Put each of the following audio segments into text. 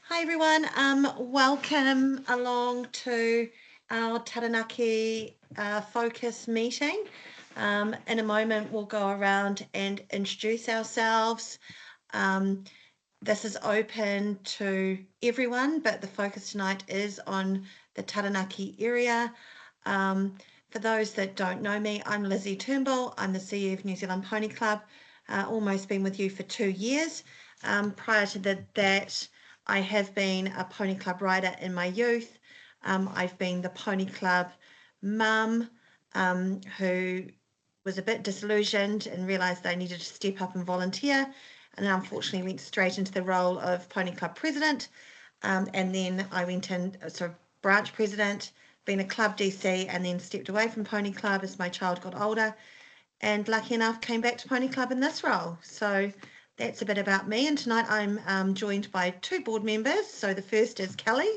Hi everyone, welcome along to our Taranaki focus meeting. In a moment we'll go around and introduce ourselves. This is open to everyone, but the focus tonight is on the Taranaki area. For those that don't know me, I'm Lizzie Turnbull. I'm the CEO of New Zealand Pony Club. Almost been with you for 2 years. Prior to that, I have been a pony club rider in my youth. I've been the pony club mum who was a bit disillusioned and realised they needed to step up and volunteer, and then unfortunately went straight into the role of pony club president, and then I went in sort of branch president, been a club DC, and then stepped away from pony club as my child got older, and lucky enough came back to pony club in this role. So that's a bit about me, and tonight I'm joined by 2 board members. So the first is Kelly.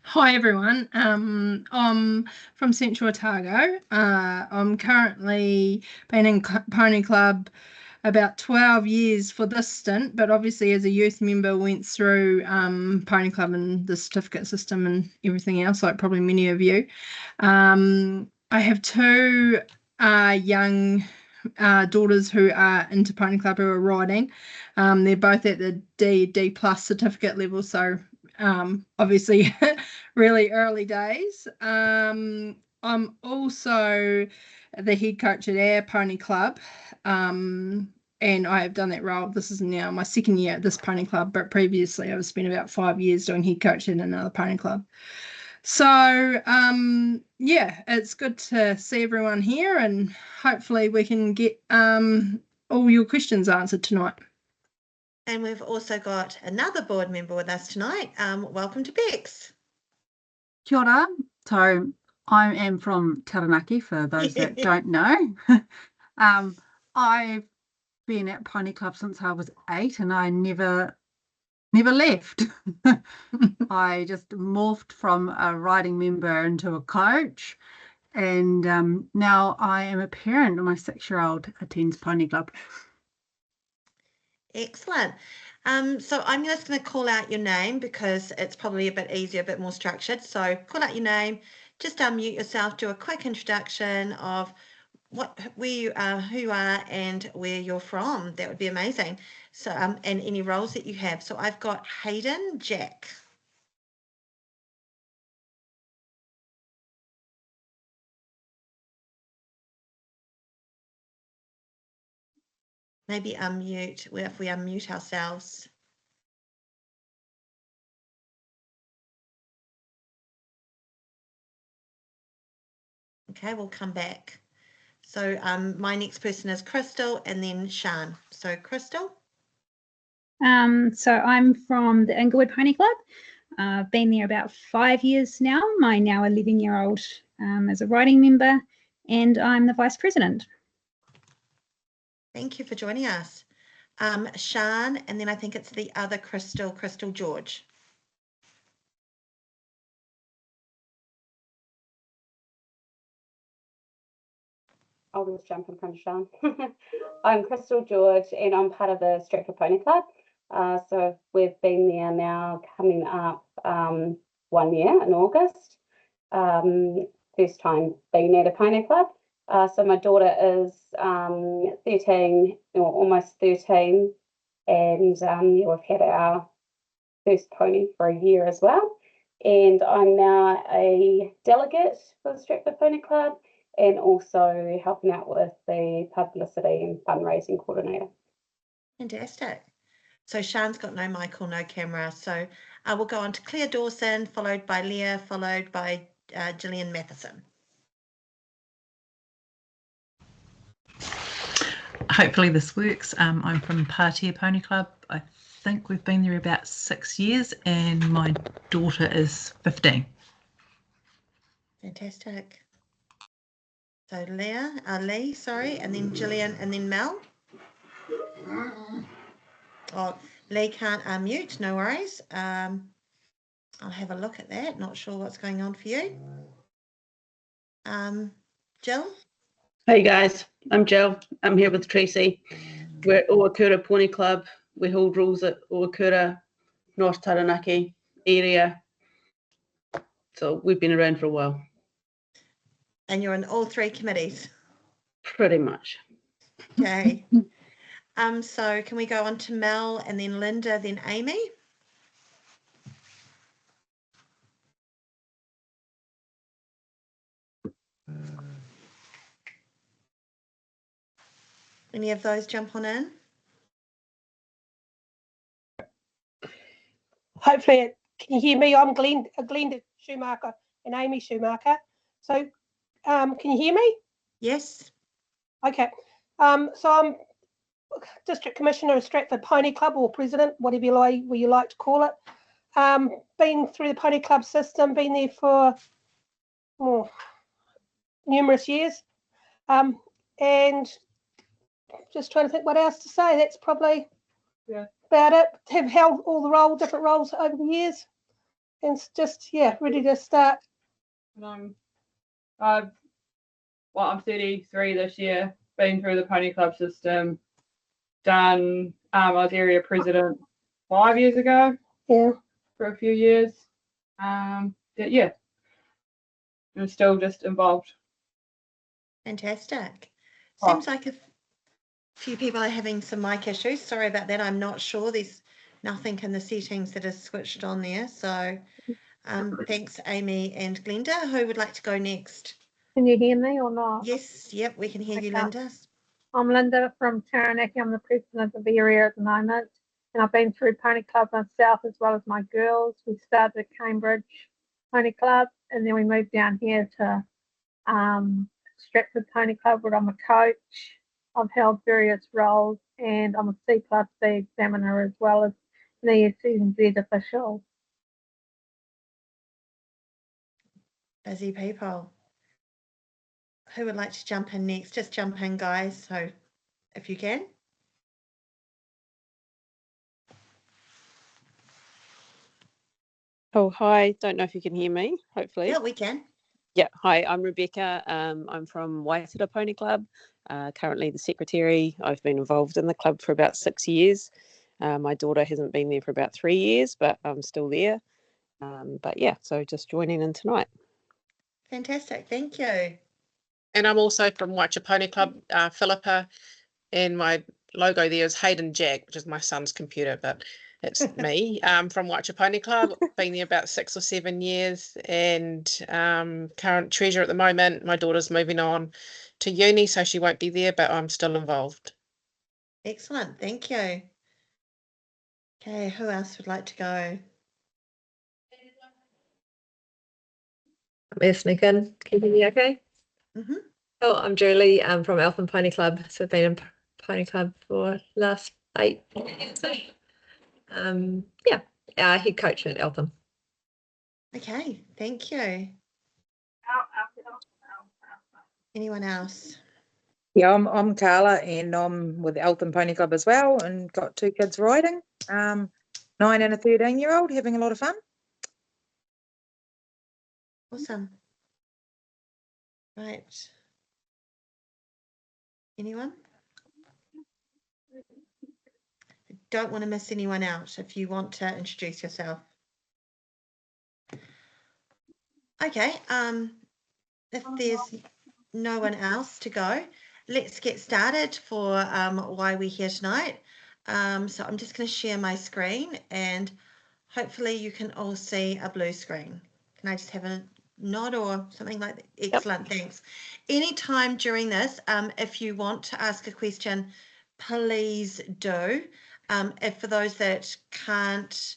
Hi everyone, I'm from Central Otago. I'm currently been in Pony Club about 12 years for this stint, but obviously as a youth member went through Pony Club and the certificate system and everything else, like probably many of you. I have 2 young daughters who are into Pony Club who are riding. They're both at the D plus certificate level, so obviously really early days. I'm also the head coach at our pony club, and I have done that role. This is now my 2nd year at this pony club, but previously I've spent about 5 years doing head coach in another pony club. So yeah, it's good to see everyone here, and hopefully we can get all your questions answered tonight. And we've also got another board member with us tonight. Welcome to Bex. Kia ora. So I am from Taranaki, for those that don't know. I've been at Pony Club since I was 8, and I never left. I just morphed from a riding member into a coach, and now I am a parent, and my 6-year-old attends Pony Club. Excellent. So I'm just going to call out your name because it's probably a bit easier, a bit more structured. So call out your name, just unmute yourself, do a quick introduction of where you are, who you are, and where you're from. That would be amazing. So and any roles that you have. So I've got Hayden Jack. Maybe unmute, if we unmute ourselves. Okay, we'll come back. So my next person is Crystal, and then Sian. So Crystal. So I'm from the Inglewood Pony Club. I've been there about 5 years now. I'm now a 11-year-old as a riding member, and I'm the vice president. Thank you for joining us. Sian, and then I think it's the other Crystal George. I'll just jump in front of Sian. I'm Crystal George, and I'm part of the Stratford Pony Club. So we've been there now coming up 1 year in August. First time being at a pony club. So my daughter is 13, or almost 13, and we've had our first pony for a year as well. And I'm now a delegate for the Stratford Pony Club, and also helping out with the publicity and fundraising coordinator. Fantastic. So Sian's got no mic or no camera. So we'll go on to Claire Dawson, followed by Leah, followed by Gillian Matheson. Hopefully this works. I'm from Patea Pony Club. I think we've been there about 6 years, and my daughter is 15. Fantastic. So Lee, sorry, and then Gillian, and then Mel. Oh, Lee can't unmute, no worries. I'll have a look at that. Not sure what's going on for you. Jill? Hey guys, I'm Jill. I'm here with Tracy. We're at Owakura Pony Club. We hold rules at Owakura. North Taranaki area. So we've been around for a while. And you're in all 3 committees. Pretty much. Okay. So can we go on to Mel and then Linda, then Amy? Any of those jump on in? Hopefully, can you hear me? I'm Glenda Schumacher and Amy Schumacher. So, can you hear me? Yes. Okay. So I'm District Commissioner of Stratford Pony Club, or President, whatever you like to call it. Been through the Pony Club system, been there for numerous years, and just trying to think what else to say. That's probably about it. Have held all the different roles over the years, and it's just ready to start. I'm 33 this year. Been through the Pony Club system. Done. I was area president 5 years ago. Yeah. For a few years. Yeah. I'm still just involved. Fantastic. Seems like a few people are having some mic issues. Sorry about that. I'm not sure. There's nothing in the settings that is switched on there. So thanks, Amy and Glenda. Who would like to go next? Can you hear me or not? Yes, yep, we can hear you, Linda. I'm Linda from Taranaki. I'm the president of the area at the moment, and I've been through Pony Club myself as well as my girls. We started at Cambridge Pony Club, and then we moved down here to Stratford Pony Club, where I'm a coach. I've held various roles, and I'm a C+C examiner as well as the SNZ official. Busy people. Who would like to jump in next? Just jump in, guys, so if you can. Oh, hi. Don't know if you can hear me, hopefully. Yeah, we can. Yeah, hi, I'm Rebecca. I'm from Waitara Pony Club, currently the secretary. I've been involved in the club for about 6 years. My daughter hasn't been there for about 3 years, but I'm still there. But yeah, so just joining in tonight. Fantastic, thank you. And I'm also from Waitara Pony Club, Philippa, and my logo there is Hayden Jack, which is my son's computer, but it's me. From Waitara Pony Club, been there about 6 or 7 years, and current treasurer at the moment. My daughter's moving on to uni, so she won't be there, but I'm still involved. Excellent, thank you. Okay, who else would like to go? May I sneak in? Can you hear me okay? Mm-hmm. Oh, I'm Julie. I'm from Eltham Pony Club. So I've been in Pony Club for the last 8 years. Head coach at Eltham. Okay, thank you. Anyone else? Yeah, I'm Carla, and I'm with the Eltham Pony Club as well, and got 2 kids riding, 9 and a 13-year-old, having a lot of fun. Awesome. Right. Anyone? Don't want to miss anyone out if you want to introduce yourself. Okay, if there's no one else to go, let's get started for why we're here tonight. So I'm just going to share my screen, and hopefully you can all see a blue screen. Can I just have a nod or something like that? Excellent, yep. Thanks. Anytime during this, if you want to ask a question, please do. If for those that can't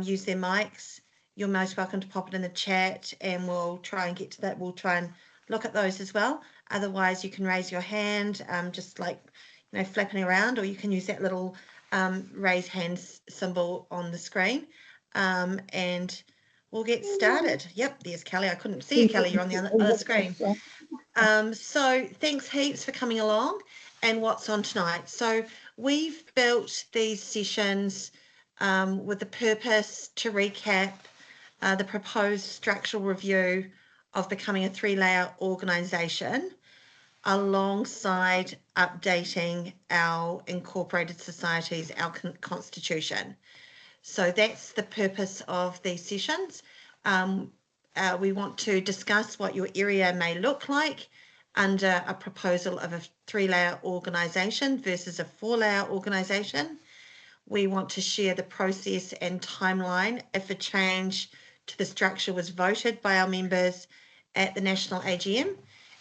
use their mics, you're most welcome to pop it in the chat, and we'll try and get to that. We'll try and look at those as well. Otherwise, you can raise your hand, just like, flapping around, or you can use that little raise hand symbol on the screen, and we'll get started. Yep, there's Kelly. I couldn't see you, Kelly. You're on the other screen. So thanks heaps for coming along. And what's on tonight? So we've built these sessions with the purpose to recap the proposed structural review of becoming a 3-layer organisation, alongside updating our incorporated societies, our constitution. So that's the purpose of these sessions. We want to discuss what your area may look like under a proposal of a 3-layer organisation versus a 4-layer organisation. We want to share the process and timeline if a change to the structure was voted by our members at the National AGM,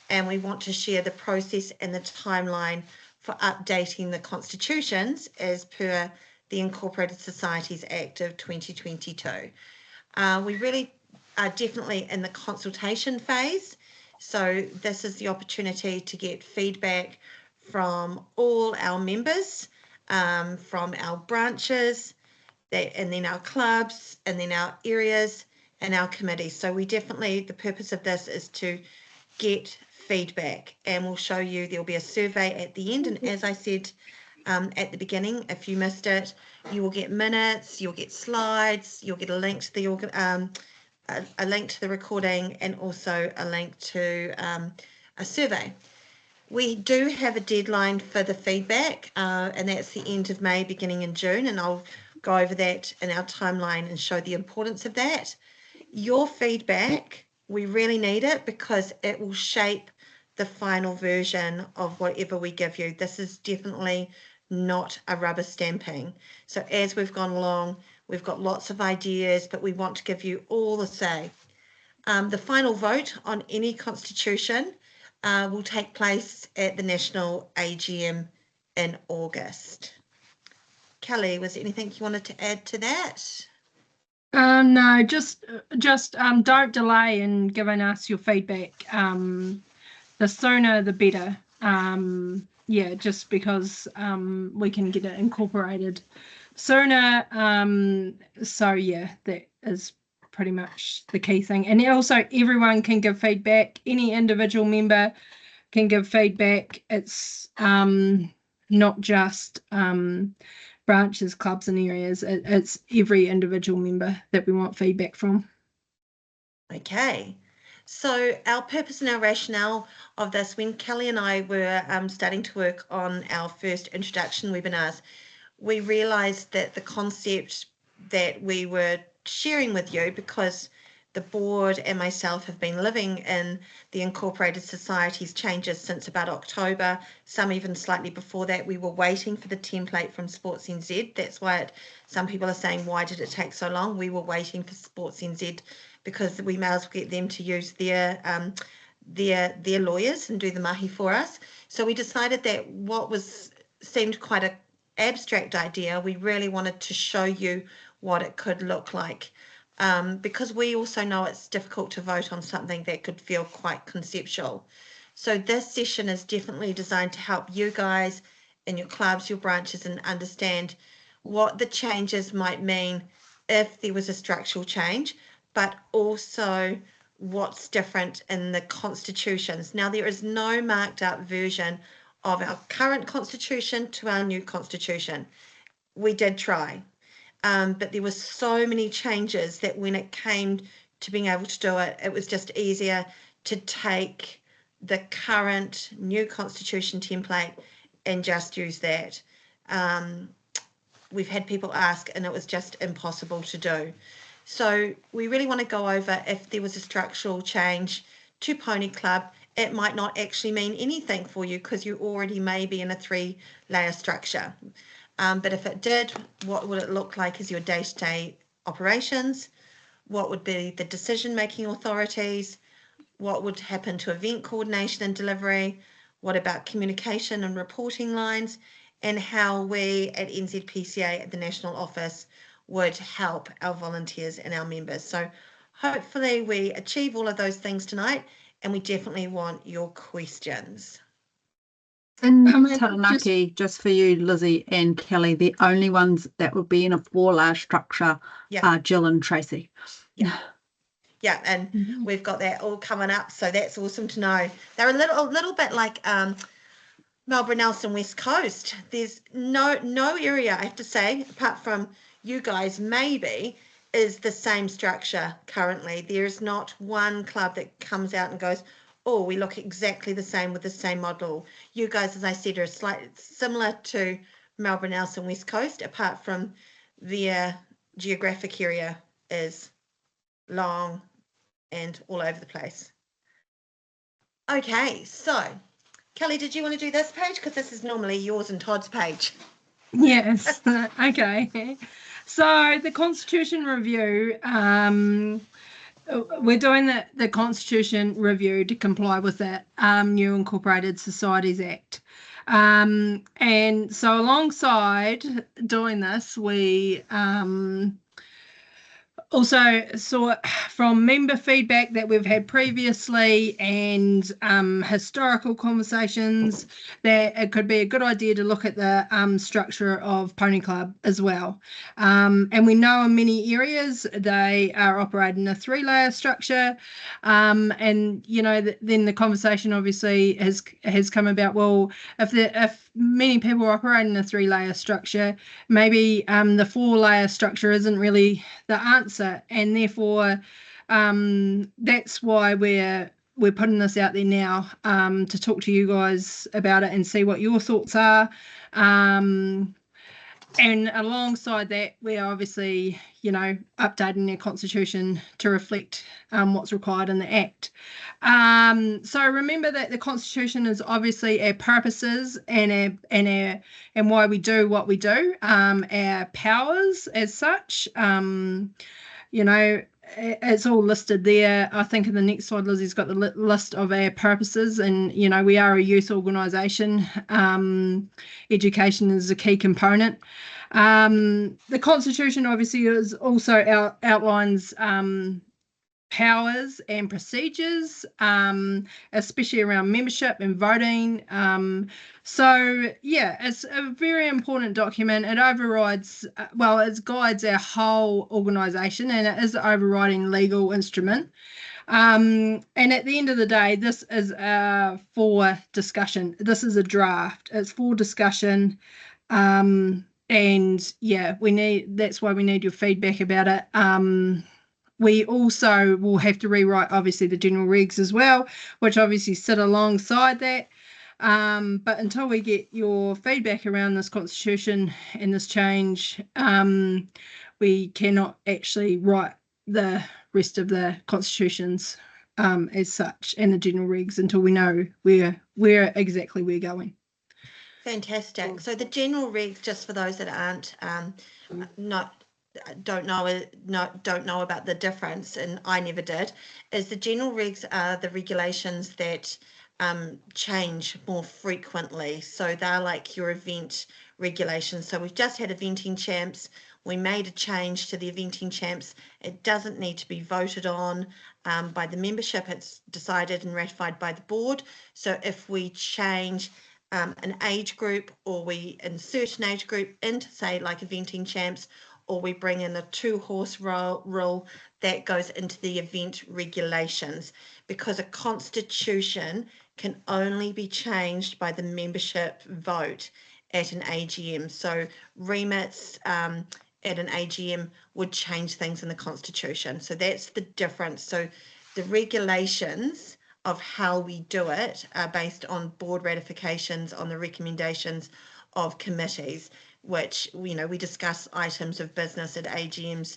and we want to share the process and the timeline for updating the constitutions as per the Incorporated Societies Act of 2022. We really are definitely in the consultation phase, so this is the opportunity to get feedback from all our members, from our branches, and then our clubs, and then our areas and our committees. So we definitely, the purpose of this is to get feedback, and we'll show you, there'll be a survey at the end, and as I said at the beginning, if you missed it, you will get minutes, you'll get slides, you'll get a link to the a link to the recording, and also a link to a survey. We do have a deadline for the feedback, and that's the end of May, beginning in June, and I'll go over that in our timeline and show the importance of that. Your feedback, we really need it because it will shape the final version of whatever we give you. This is definitely not a rubber stamping. So as we've gone along, we've got lots of ideas, but we want to give you all the say. The final vote on any constitution will take place at the National AGM in August. Kelly, was there anything you wanted to add to that? No, just don't delay in giving us your feedback. The sooner the better. Yeah, just because we can get it incorporated sooner. So yeah, that is pretty much the key thing. And also everyone can give feedback. Any individual member can give feedback. It's not just branches, clubs and areas. It's every individual member that we want feedback from. Okay, so our purpose and our rationale of this, when Kelly and I were starting to work on our first introduction webinars, we realised that the concept that we were sharing with you, because the board and myself have been living in the Incorporated Societies changes since about October, some even slightly before that. We were waiting for the template from Sports NZ. That's why some people are saying, why did it take so long? We were waiting for Sports NZ because we may as well get them to use their lawyers and do the mahi for us. So we decided that what seemed quite an abstract idea, we really wanted to show you what it could look like. Because we also know it's difficult to vote on something that could feel quite conceptual. So this session is definitely designed to help you guys in your clubs, your branches, and understand what the changes might mean if there was a structural change, but also what's different in the constitutions. Now, there is no marked up version of our current constitution to our new constitution. We did try. But there were so many changes that when it came to being able to do it, it was just easier to take the current new constitution template and just use that. We've had people ask and it was just impossible to do. So we really want to go over if there was a structural change to Pony Club, it might not actually mean anything for you because you already may be in a 3-layer structure. But if it did, what would it look like as your day-to-day operations? What would be the decision-making authorities? What would happen to event coordination and delivery? What about communication and reporting lines? And how we at NZPCA at the National Office would help our volunteers and our members. So hopefully we achieve all of those things tonight, and we definitely want your questions. In Taranaki, just for you, Lizzie and Kelly, the only ones that would be in a 4-layer structure are Jill and Tracy. Yeah, and we've got that all coming up, so that's awesome to know. They're a little bit like Melbourne, Nelson, West Coast. There's no area, I have to say, apart from you guys, maybe, is the same structure currently. There is not one club that comes out and goes, oh, we look exactly the same with the same model. You guys, as I said, are slightly similar to Melbourne, Nelson, West Coast, apart from their geographic area is long and all over the place. Okay, so Kelly, did you want to do this page? Because this is normally yours and Todd's page. Yes. Okay. So the Constitution review, we're doing the Constitution review to comply with that new Incorporated Societies Act. And so alongside doing this, we also saw from member feedback that we've had previously and historical conversations that it could be a good idea to look at the structure of Pony Club as well. And we know in many areas they are operating a 3-layer structure. And, you know, then the conversation obviously has come about, well, if many people are operating a 3-layer structure, maybe the 4-layer structure isn't really the answer, and therefore that's why we're putting this out there now to talk to you guys about it and see what your thoughts are. And alongside that, we're obviously, you know, updating their constitution to reflect what's required in the Act. So remember that the Constitution is obviously our purposes and why we do what we do, our powers as such. You know, it's all listed there. I think in the next slide, Lizzie's got the list of our purposes, and, you know, we are a youth organisation. Education is a key component. The Constitution obviously is also outlines powers and procedures, especially around membership and voting. So yeah, it's a very important document. It overrides, well, it guides our whole organisation, and it is an overriding legal instrument. And at the end of the day, this is for discussion. This is a draft. It's for discussion. And yeah, that's why we need your feedback about it. We also will have to rewrite, obviously, the general regs as well, which obviously sit alongside that. But until we get your feedback around this constitution and this change, we cannot actually write the rest of the constitutions as such and the general regs until we know where exactly we're going. Fantastic. So the general regs, just for those that aren't don't know about the difference, and I never did, is the general regs are the regulations that change more frequently. So they're like your event regulations. So we've just had eventing champs. We made a change to the eventing champs. It doesn't need to be voted on by the membership. It's decided and ratified by the board. So if we change an age group, or we insert an age group into, say, like eventing champs, or we bring in a 2-horse rule, that goes into the event regulations, because a constitution can only be changed by the membership vote at an AGM. So remits at an AGM would change things in the constitution. So that's the difference. So the regulations of how we do it are based on board ratifications on the recommendations of committees, which, you know, we discuss items of business at AGMs,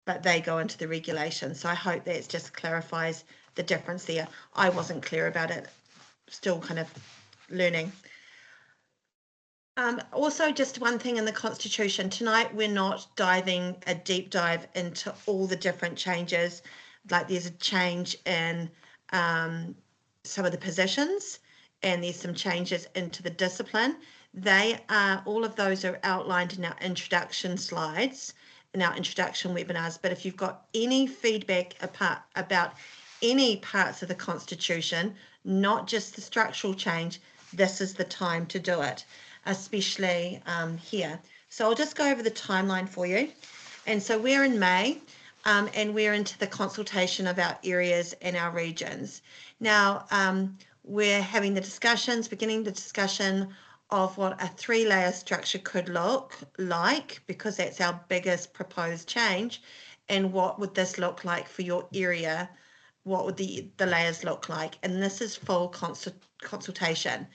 but they go into the regulations. So I hope that just clarifies the difference there. I wasn't clear about it, still kind of learning. Also, just one thing in the Constitution, tonight we're not diving a deep dive into all the different changes. Like there's a change in some of the positions, and there's some changes into the discipline. All of those are outlined in our introduction slides, in our introduction webinars. But if you've got any feedback about any parts of the Constitution, not just the structural change, this is the time to do it, especially here. So I'll just go over the timeline for you. And so we're in May, and we're into the consultation of our areas and our regions. Now, we're having the discussions, beginning the discussion of what a 3-layer structure could look like, because that's our biggest proposed change. And what would this look like for your area? What would the layers look like? And this is full consultation.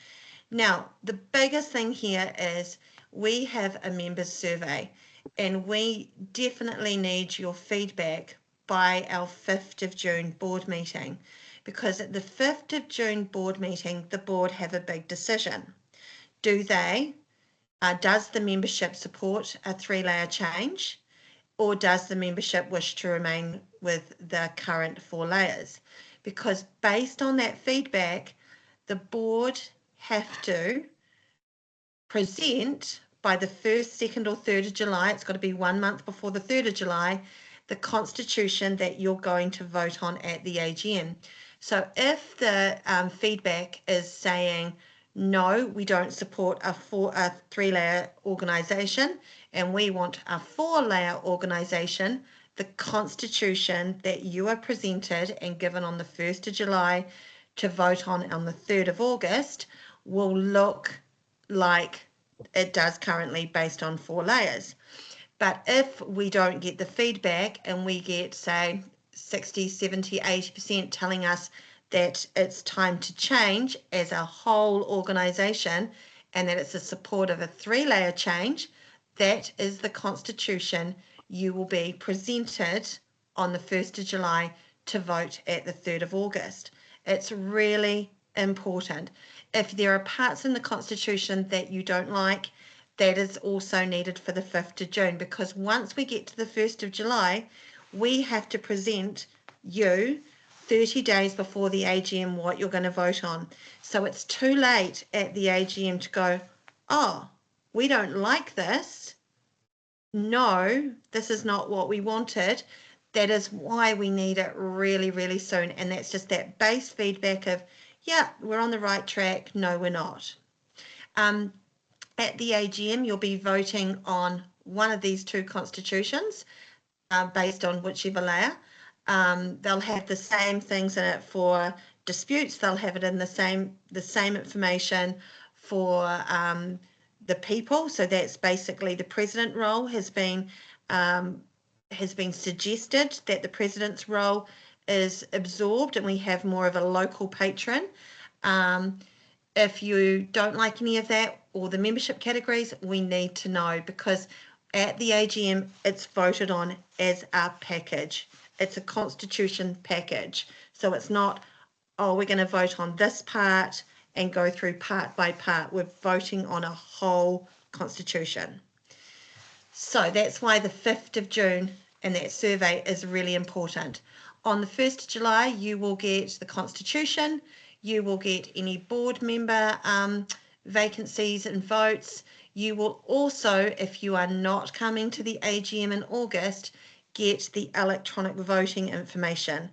Now, the biggest thing here is we have a members survey, and we definitely need your feedback by our 5th of June board meeting, because at the 5th of June board meeting, the board have a big decision. Does the membership support a 3-layer change, or does the membership wish to remain with the current 4 layers? Because based on that feedback, the board have to present by the 1st, 2nd or 3rd of July, it's got to be 1 month before the 3rd of July, the constitution that you're going to vote on at the AGM. So if the feedback is saying, no, we don't support a 3-layer organisation and we want a 4-layer organisation, the constitution that you are presented and given on the 1st of July to vote on the 3rd of August will look like it does currently based on 4 layers. But if we don't get the feedback and we get, say, 60, 70, 80% telling us that it's time to change as a whole organisation and that it's a support of a 3-layer change, that is the constitution you will be presented on the 1st of July to vote at the 3rd of August. It's really important. If there are parts in the constitution that you don't like, that is also needed for the 5th of June, because once we get to the 1st of July, we have to present you 30 days before the AGM what you're going to vote on. So it's too late at the AGM to go, oh, we don't like this. No, this is not what we wanted. That is why we need it really, really soon. And that's just that base feedback of, yeah, we're on the right track. No, we're not. At the AGM, you'll be voting on one of these 2 constitutions based on whichever layer. They'll have the same things in it for disputes. They'll have it in the same information for the people. So that's basically the president role has been suggested that the president's role is absorbed and we have more of a local patron. If you don't like any of that or the membership categories, we need to know, because at the AGM, it's voted on as a package. It's a constitution package. So it's not, oh, we're going to vote on this part and go through part by part. We're voting on a whole constitution. So that's why the 5th of June and that survey is really important. On the 1st of July, you will get the constitution. You will get any board member vacancies and votes. You will also, if you are not coming to the AGM in August, get the electronic voting information.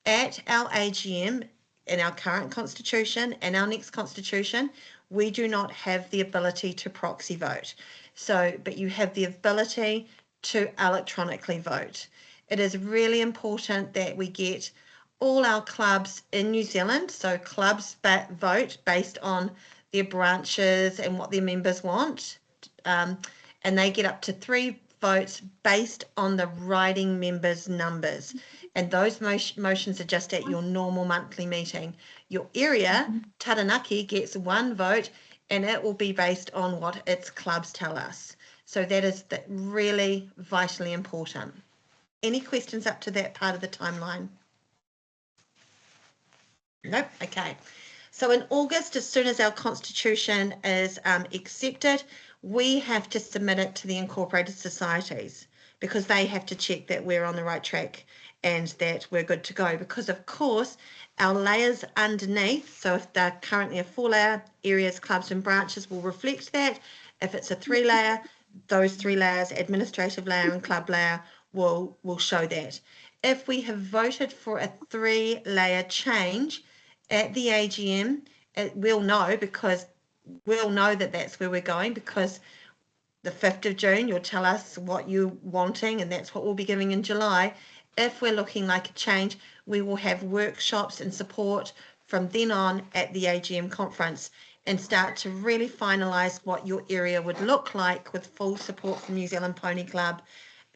At our AGM, in our current constitution and our next constitution, we do not have the ability to proxy vote. So, but you have the ability to electronically vote. It is really important that we get all our clubs in New Zealand, so clubs vote based on their branches and what their members want, and they get up to 3 votes based on the riding members' numbers, and those motions are just at your normal monthly meeting. Your area, Taranaki, gets 1 vote, and it will be based on what its clubs tell us. So that is really vitally important. Any questions up to that part of the timeline? Nope. Okay. So in August, as soon as our constitution is accepted, we have to submit it to the incorporated societies, because they have to check that we're on the right track and that we're good to go. Because of course, our layers underneath, so if they're currently a 4-layer, areas, clubs and branches will reflect that. If it's a 3-layer, those 3 layers, administrative layer and club layer, will show that. If we have voted for a 3-layer change at the AGM, we'll know, because we'll know that that's where we're going, because the 5th of June, you'll tell us what you're wanting, and that's what we'll be giving in July. If we're looking like a change, we will have workshops and support from then on at the AGM conference and start to really finalise what your area would look like, with full support from New Zealand Pony Club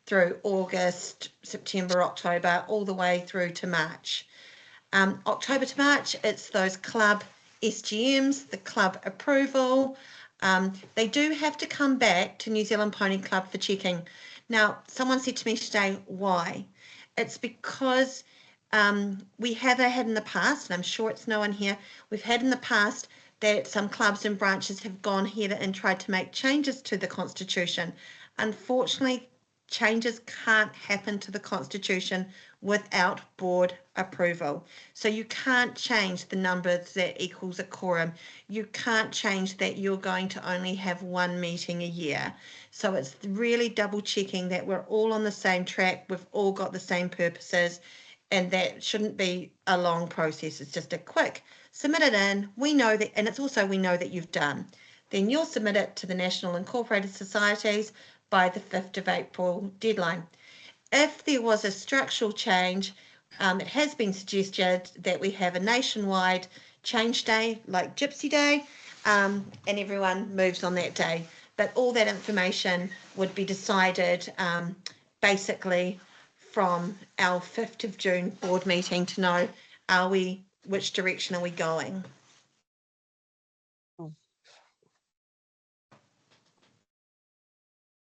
through August, September, October, all the way through to March. October to March, it's those club SGMs, the club approval, They do have to come back to New Zealand Pony Club for checking. Now, someone said to me today, why? It's because we have had in the past, and I'm sure it's no one here, we've had in the past that some clubs and branches have gone ahead and tried to make changes to the Constitution. Unfortunately, changes can't happen to the Constitution without board approval. So you can't change the numbers that equals a quorum. You can't change that you're going to only have one meeting a year. So it's really double checking that we're all on the same track, we've all got the same purposes, and that shouldn't be a long process. It's just a quick submit it in. We know that, and it's also we know that you've done. Then you'll submit it to the National Incorporated Societies by the 5th of April deadline. If there was a structural change, it has been suggested that we have a nationwide change day like Gypsy Day, and everyone moves on that day. But all that information would be decided basically from our 5th of June board meeting to know which direction are we going.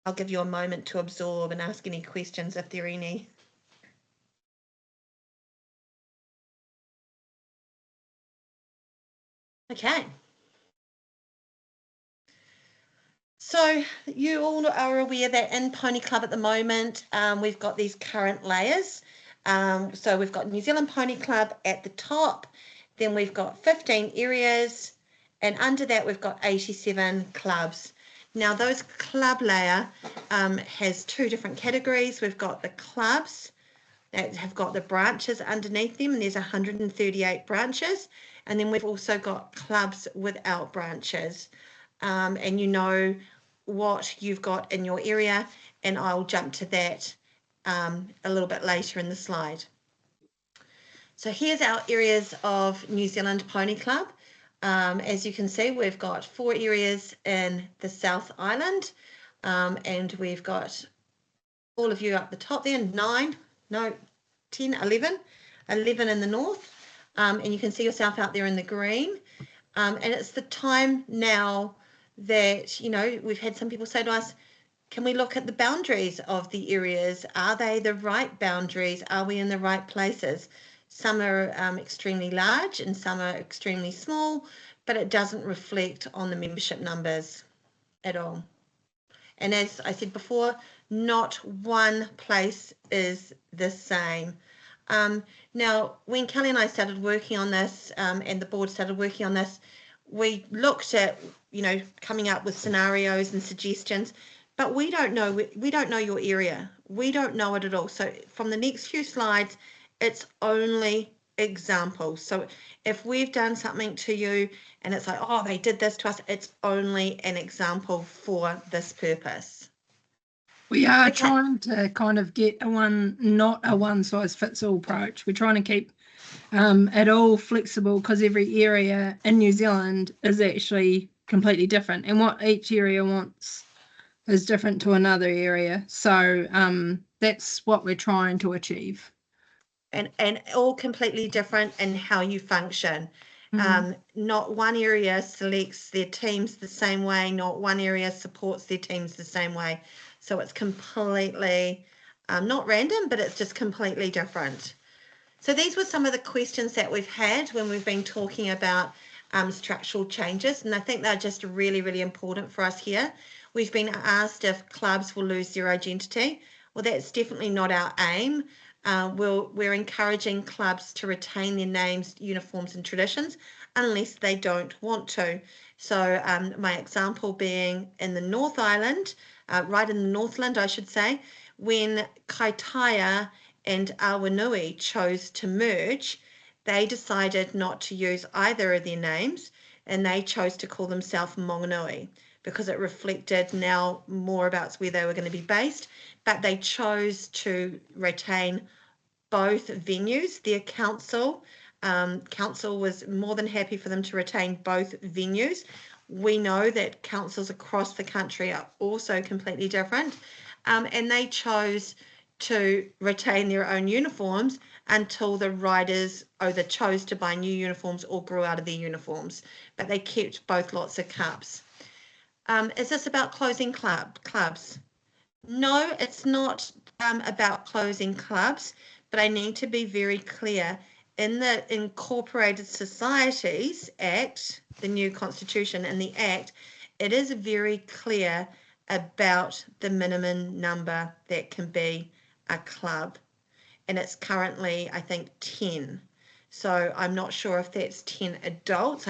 I'll give you a moment to absorb and ask any questions if there are any. Okay. So you all are aware that in Pony Club at the moment, we've got these current layers. So we've got New Zealand Pony Club at the top, then we've got 15 areas, and under that we've got 87 clubs. Now those club layer has two different categories. We've got the clubs that have got the branches underneath them, and there's 138 branches, and then we've also got clubs without branches. And you know what you've got in your area, and I'll jump to that a little bit later in the slide. So here's our areas of New Zealand Pony Club. As you can see, we've got 4 areas in the South Island, and we've got all of you up the top there, 11 in the north, and you can see yourself out there in the green. And it's the time now that, you know, we've had some people say to us, can we look at the boundaries of the areas? Are they the right boundaries? Are we in the right places? Some are extremely large and some are extremely small, but it doesn't reflect on the membership numbers at all. And as I said before, not one place is the same. Now, when Kelly and I started working on this, and the board started working on this, we looked at, you know, coming up with scenarios and suggestions, but we don't know your area. We don't know it at all. So from the next few slides, it's only examples. So if we've done something to you and it's like, oh, they did this to us, it's only an example for this purpose. We are trying to kind of get not a one size fits all approach. We're trying to keep it all flexible because every area in New Zealand is actually completely different, and what each area wants is different to another area. So that's what we're trying to achieve. And all completely different in how you function. Not one area selects their teams the same way, not one area supports their teams the same way. So it's completely not random, but it's just completely different. So these were some of the questions that we've had when we've been talking about structural changes, and I think they're just really, really important for us here. We've been asked if clubs will lose their identity. Well, that's definitely not our aim. We're encouraging clubs to retain their names, uniforms and traditions unless they don't want to. So my example being in the North Island, right in the Northland I should say, when Kaitaia and Awanui chose to merge, they decided not to use either of their names and they chose to call themselves Monganui because it reflected now more about where they were going to be based, but they chose to retain both venues. Their council was more than happy for them to retain both venues. We know that councils across the country are also completely different, and they chose to retain their own uniforms until the riders either chose to buy new uniforms or grew out of their uniforms, but they kept both lots of cups. Is this about closing clubs? No, it's not about closing clubs, but I need to be very clear. In the Incorporated Societies Act, the new constitution and the Act, it is very clear about the minimum number that can be a club. And it's currently, I think, 10. So I'm not sure if that's 10 adults.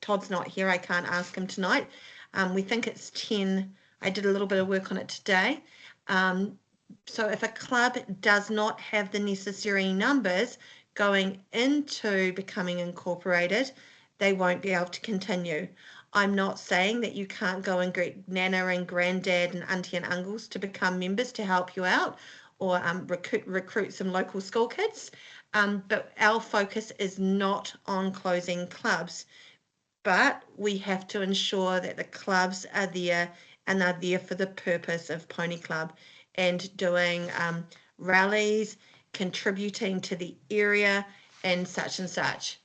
Todd's not here. I can't ask him tonight. We think it's 10. I did a little bit of work on it today. So if a club does not have the necessary numbers going into becoming incorporated, they won't be able to continue. I'm not saying that you can't go and greet Nana and Granddad and Auntie and Uncles to become members to help you out, or recruit some local school kids. But our focus is not on closing clubs. But we have to ensure that the clubs are there and are there for the purpose of Pony Club and doing rallies, contributing to the area and such and such.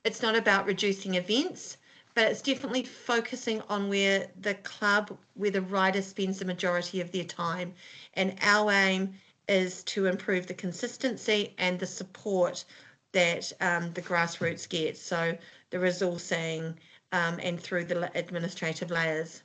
It's not about reducing events, but it's definitely focusing on where the rider spends the majority of their time. And our aim is to improve the consistency and the support that the grassroots get. So the resourcing and through the administrative layers.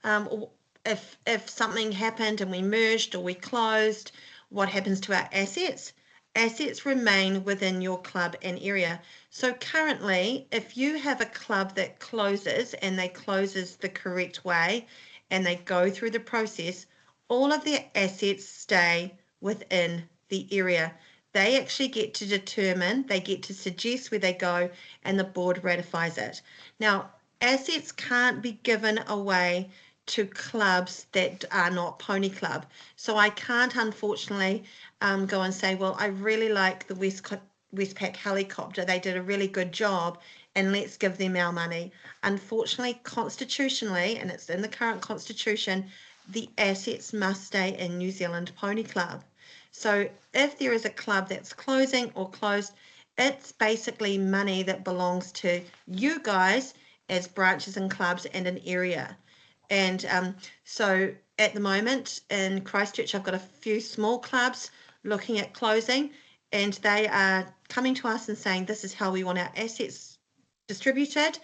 If something happened and we merged or we closed, what happens to our assets? Assets remain within your club and area. So currently, if you have a club that closes and they closes the correct way and they go through the process, all of their assets stay within the area. They actually get to determine, they get to suggest where they go, and the board ratifies it. Now, assets can't be given away to clubs that are not Pony Club. So I can't, unfortunately, go and say, well, I really like the Westpac helicopter. They did a really good job, and let's give them our money. Unfortunately, constitutionally, and it's in the current constitution, the assets must stay in New Zealand Pony Club. So if there is a club that's closing or closed, it's basically money that belongs to you guys as branches and clubs and an area. And so at the moment in Christchurch, I've got a few small clubs looking at closing, and they are coming to us and saying, this is how we want our assets distributed.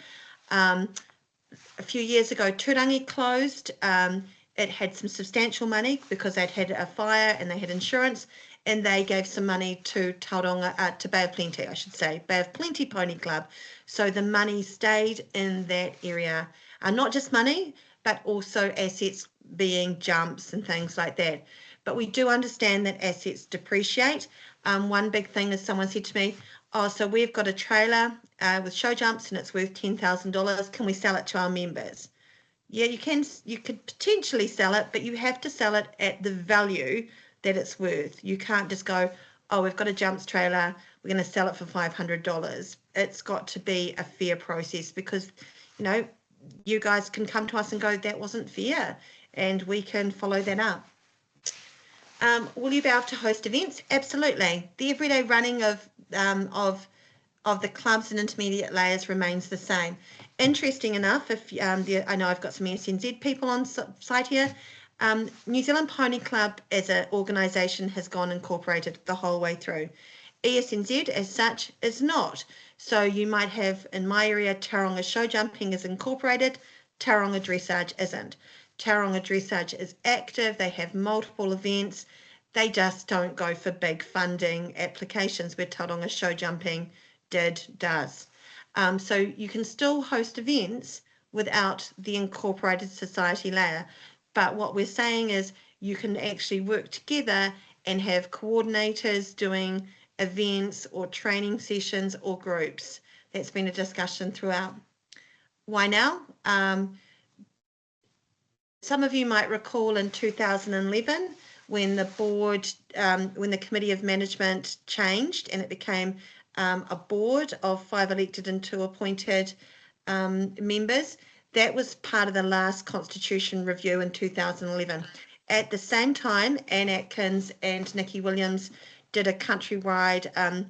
A few years ago, Turangi closed. It had some substantial money because they'd had a fire and they had insurance, and they gave some money to Tauranga, to Bay of Plenty, I should say, Bay of Plenty Pony Club. So the money stayed in that area. Not just money, but also assets being jumps and things like that. But we do understand that assets depreciate. One big thing is someone said to me, oh, so we've got a trailer with show jumps and it's worth $10,000. Can we sell it to our members? Yeah, you can. You could potentially sell it, but you have to sell it at the value that it's worth. You can't just go, oh, we've got a jumps trailer, we're going to sell it for $500. It's got to be a fair process because, you know, you guys can come to us and go, that wasn't fair, and we can follow that up. Will you be able to host events? Absolutely. The everyday running of the clubs and intermediate layers remains the same. Interesting enough, if I know I've got some SNZ people on site here, New Zealand Pony Club as an organisation has gone incorporated the whole way through. ESNZ as such is not. So you might have, in my area, Taronga Show Jumping is incorporated, Taronga Dressage isn't. Taronga Dressage is active, they have multiple events, they just don't go for big funding applications where Taronga Show Jumping does. So you can still host events without the incorporated society layer. But what we're saying is you can actually work together and have coordinators doing events or training sessions or groups. That's been a discussion throughout. Why now? Some of you might recall in 2011 when the board, when the committee of management changed and it became a board of 5 elected and 2 appointed members. That was part of the last constitution review in 2011. At the same time, Anne Atkins and Nikki Williams did a countrywide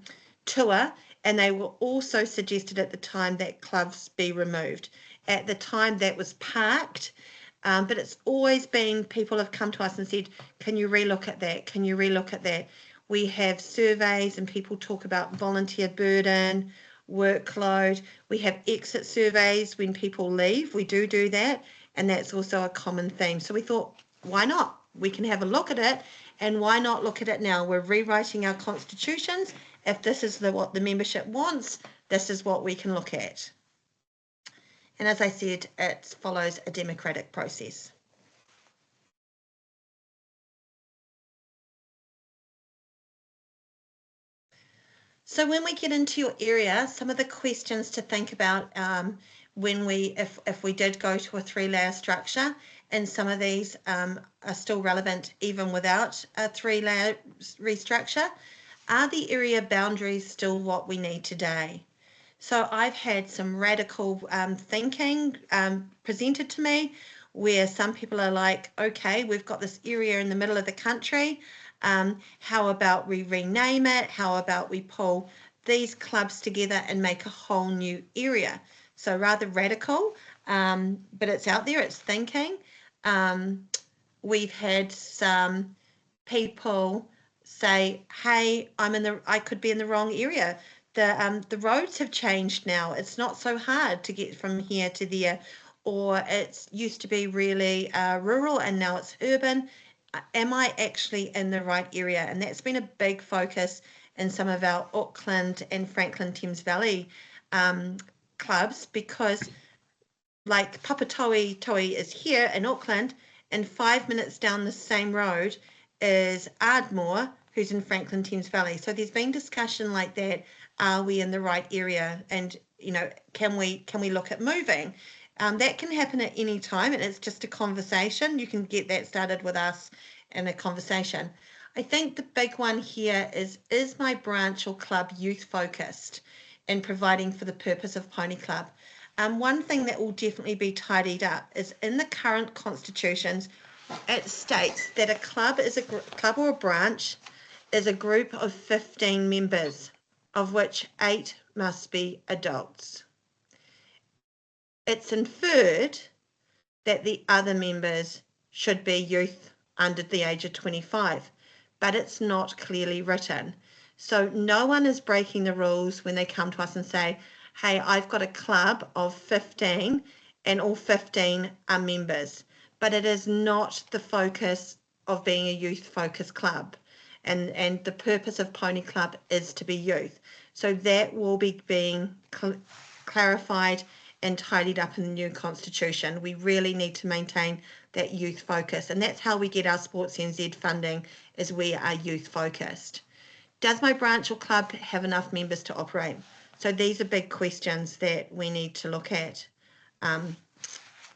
tour, and they were also suggested at the time that clubs be removed. At the time that was parked, but it's always been, people have come to us and said, can you relook at that? Can you relook at that? We have surveys and people talk about volunteer burden, workload. We have exit surveys when people leave. We do that, and that's also a common theme. So we thought, why not? We can have a look at it, and why not look at it now? We're rewriting our constitutions. If this is what the membership wants, this is what we can look at. And as I said, it follows a democratic process. So when we get into your area, some of the questions to think about when if we did go to a 3-layer structure, and some of these are still relevant even without a 3-layer restructure, are the area boundaries still what we need today? So I've had some radical thinking presented to me, where some people are like, okay, we've got this area in the middle of the country. How about we rename it? How about we pull these clubs together and make a whole new area? So rather radical, but it's out there, it's thinking. We've had some people say, hey, I could be in the wrong area. The roads have changed now. It's not so hard to get from here to there, or it used to be really rural and now it's urban. Am I actually in the right area? And that's been a big focus in some of our Auckland and Franklin Thames Valley clubs, because like Papatoetoe is here in Auckland, and 5 minutes down the same road is Ardmore, who's in Franklin Thames Valley. So there's been discussion like that. Are we in the right area? And, you know, can we look at moving? That can happen at any time, and it's just a conversation. You can get that started with us in a conversation. I think the big one here is my branch or club youth focused in providing for the purpose of Pony Club? One thing that will definitely be tidied up is in the current constitutions, it states that a club is a club or a branch is a group of 15 members, of which 8 must be adults. It's inferred that the other members should be youth under the age of 25, but it's not clearly written. So no one is breaking the rules when they come to us and say, hey, I've got a club of 15 and all 15 are members. But it is not the focus of being a youth focused club. And the purpose of Pony Club is to be youth. So that will be being clarified and tidied up in the new constitution. We really need to maintain that youth focus. And that's how we get our Sports NZ funding, is we are youth focused. Does my branch or club have enough members to operate? So these are big questions that we need to look at, you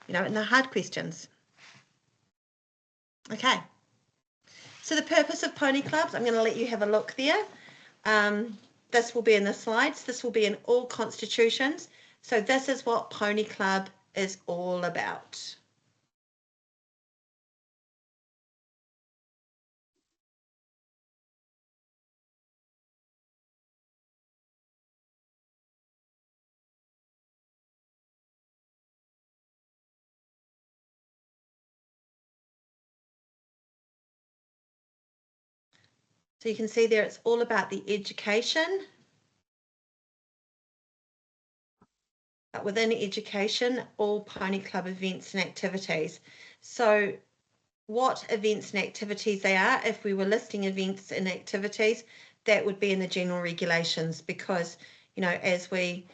know, and the hard questions. Okay. So the purpose of Pony Clubs, I'm going to let you have a look there. This will be in the slides. This will be in all constitutions. So this is what Pony Club is all about. So you can see there it's all about the education. But within education, all Pony Club events and activities. So what events and activities they are, if we were listing events and activities, that would be in the general regulations, because, you know, as we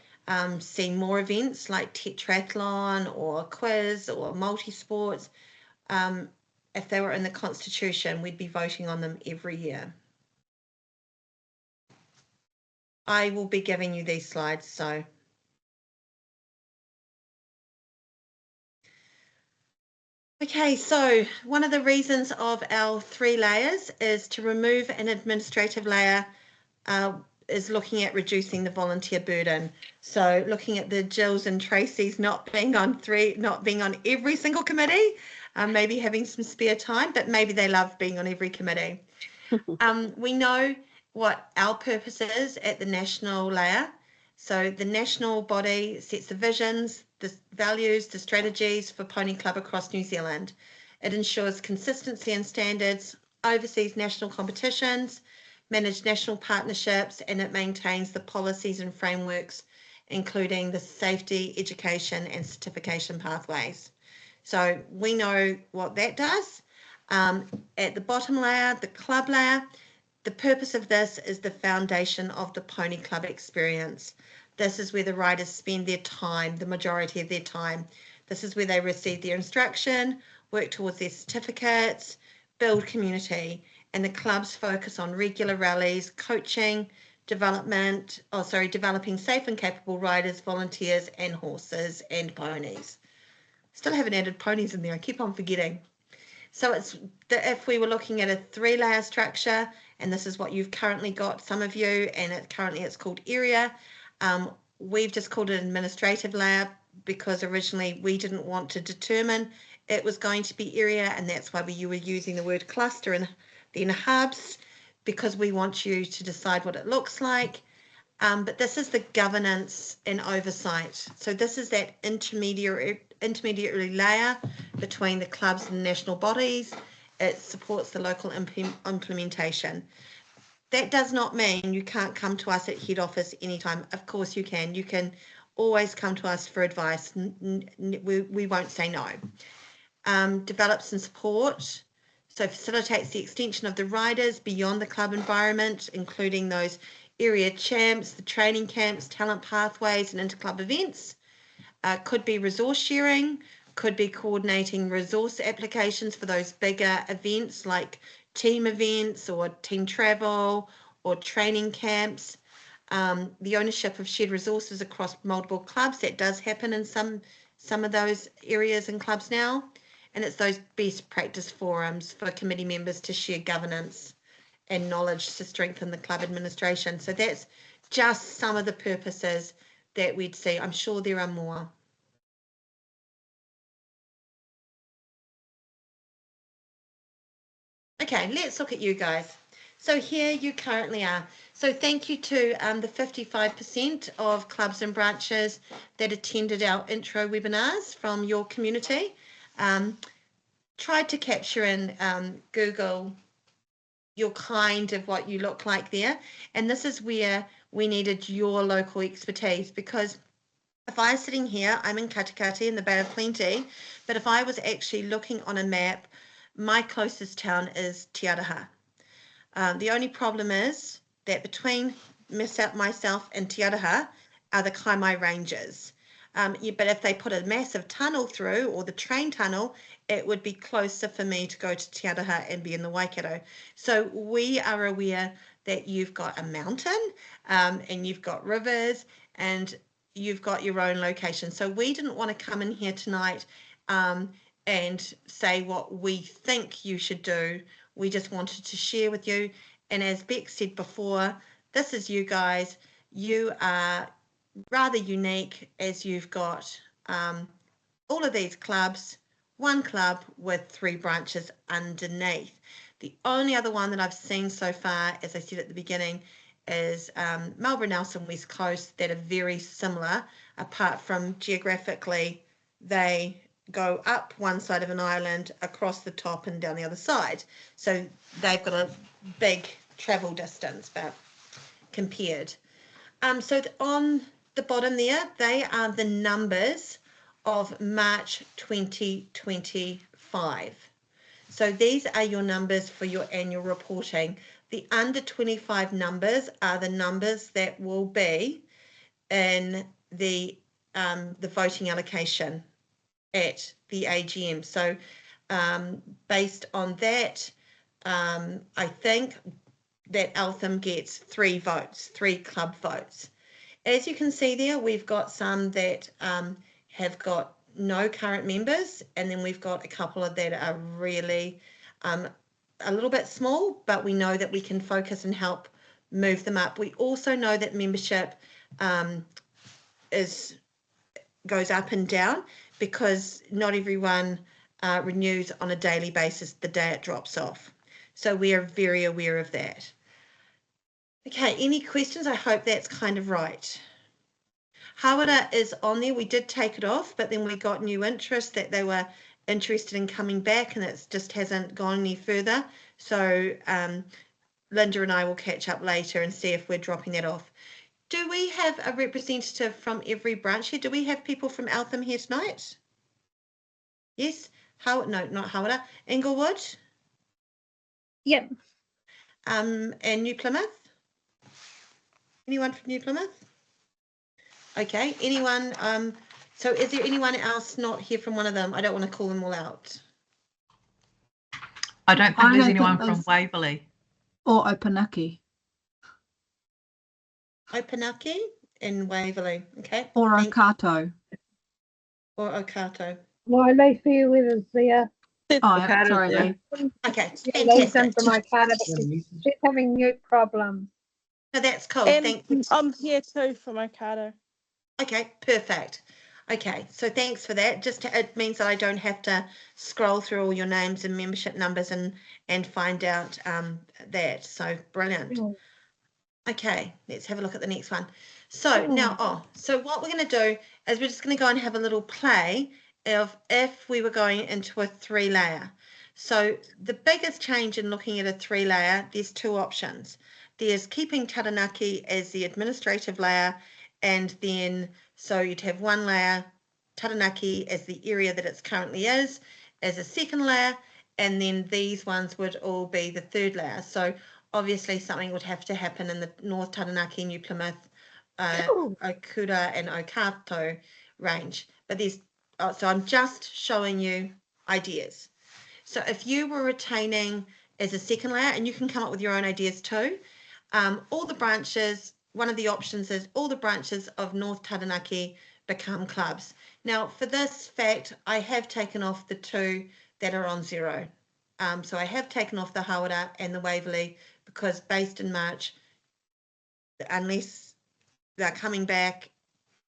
see more events like tetrathlon or quiz or multi-sports, if they were in the constitution, we'd be voting on them every year. I will be giving you these slides, so. Okay, so one of the reasons of our 3 layers is to remove an administrative layer, is looking at reducing the volunteer burden. So looking at the Jills and Tracy's not being on every single committee, maybe having some spare time, but maybe they love being on every committee. We know what our purpose is at the national layer. So the national body sets the visions, the values, the strategies for Pony Club across New Zealand. It ensures consistency in standards, oversees national competitions, manages national partnerships, and it maintains the policies and frameworks, including the safety, education, and certification pathways. So we know what that does. At the bottom layer, the club layer, the purpose of this is the foundation of the Pony Club experience. This is where the riders spend their time, the majority of their time. This is where they receive their instruction, work towards their certificates, build community, and the clubs focus on regular rallies, coaching, developing safe and capable riders, volunteers, and horses and ponies. Still haven't added ponies in there, I keep on forgetting. So if we were looking at a 3-layer structure, and this is what you've currently got, some of you, and currently it's called area. We've just called it an administrative layer because originally we didn't want to determine it was going to be area, and that's why you were using the word cluster and then hubs, because we want you to decide what it looks like. But this is the governance and oversight. So this is that intermediary layer between the clubs and the national bodies. It supports the local implementation. That does not mean you can't come to us at head office anytime. Of course you can. You can always come to us for advice. We won't say no. Develops and support. So facilitates the extension of the riders beyond the club environment, including those area champs, the training camps, talent pathways, and inter-club events. Could be resource sharing, could be coordinating resource applications for those bigger events like team events or team travel or training camps. The ownership of shared resources across multiple clubs, that does happen in some of those areas and clubs now. And it's those best practice forums for committee members to share governance and knowledge to strengthen the club administration. So that's just some of the purposes that we'd see. I'm sure there are more. Okay, let's look at you guys. So here you currently are. So thank you to the 55% of clubs and branches that attended our intro webinars from your community. Tried to capture in Google your kind of what you look like there. And this is where we needed your local expertise, because if I was sitting here, I'm in Katikati in the Bay of Plenty, but if I was actually looking on a map, my closest town is Te Araha. The only problem is that between myself and Te Araha are the Kaimai Ranges. But if they put a massive tunnel through, or the train tunnel, it would be closer for me to go to Te Araha and be in the Waikato. So we are aware that you've got a mountain and you've got rivers and you've got your own location. So we didn't want to come in here tonight and say what we think you should do. We just wanted to share with you. And as Beck said before, this is you guys. You are rather unique, as you've got all of these clubs, one club with 3 branches underneath. The only other one that I've seen so far, as I said at the beginning, is Marlborough Nelson West Coast, that are very similar, apart from geographically they go up one side of an island, across the top and down the other side. So they've got a big travel distance, but compared. So on the bottom there, they are the numbers of March 2025. So these are your numbers for your annual reporting. The under 25 numbers are the numbers that will be in the voting allocation at the AGM. So based on that, I think that Eltham gets 3 votes, 3 club votes. As you can see there, we've got some that have got no current members, and then we've got a couple of that are really a little bit small, but we know that we can focus and help move them up. We also know that membership goes up and down, because not everyone renews on a daily basis the day it drops off. So we are very aware of that. Okay, any questions? I hope that's kind of right. Hawara is on there. We did take it off, but then we got new interest that they were interested in coming back, and it just hasn't gone any further. So Linda and I will catch up later and see if we're dropping that off. Do we have a representative from every branch here? Do we have people from Eltham here tonight? Yes. No, not Hawara. Inglewood? Yep. And New Plymouth? Anyone from New Plymouth? Okay. Anyone? So is there anyone else not here from one of them? I don't want to call them all out. I don't think there's anyone from Waverley. Or Opanaki. Opanaki in Waverley. Okay. Or Okato. Or Okato. No, Lee Fairweather is there. Oh, sorry, Lee. Okay, Yeah, Lee's in fantastic. from Okata, but she's having mute problems. No, that's cool. And I'm here too from Okada. Okay, perfect. Okay, so thanks for that. Just it means that I don't have to scroll through all your names and membership numbers and find out that. So brilliant. Okay, let's have a look at the next one. So now, so what we're going to do is we're just going to go and have a little play of if we were going into a 3-layer. So the biggest change in looking at a 3-layer, there's two options. There's keeping Taranaki as the administrative layer, and then so you'd have one layer, Taranaki as the area that it currently is, as a second layer, and then these ones would all be the third layer. So obviously something would have to happen in the North Taranaki, New Plymouth, Okuda and Okato range. But there's, so I'm just showing you ideas. So if you were retaining as a second layer, and you can come up with your own ideas too, all the branches, one of the options is all the branches of North Taranaki become clubs. Now for this fact, I have taken off the two that are on 0. So I have taken off the Hawara and the Waverley because based in March, unless they're coming back,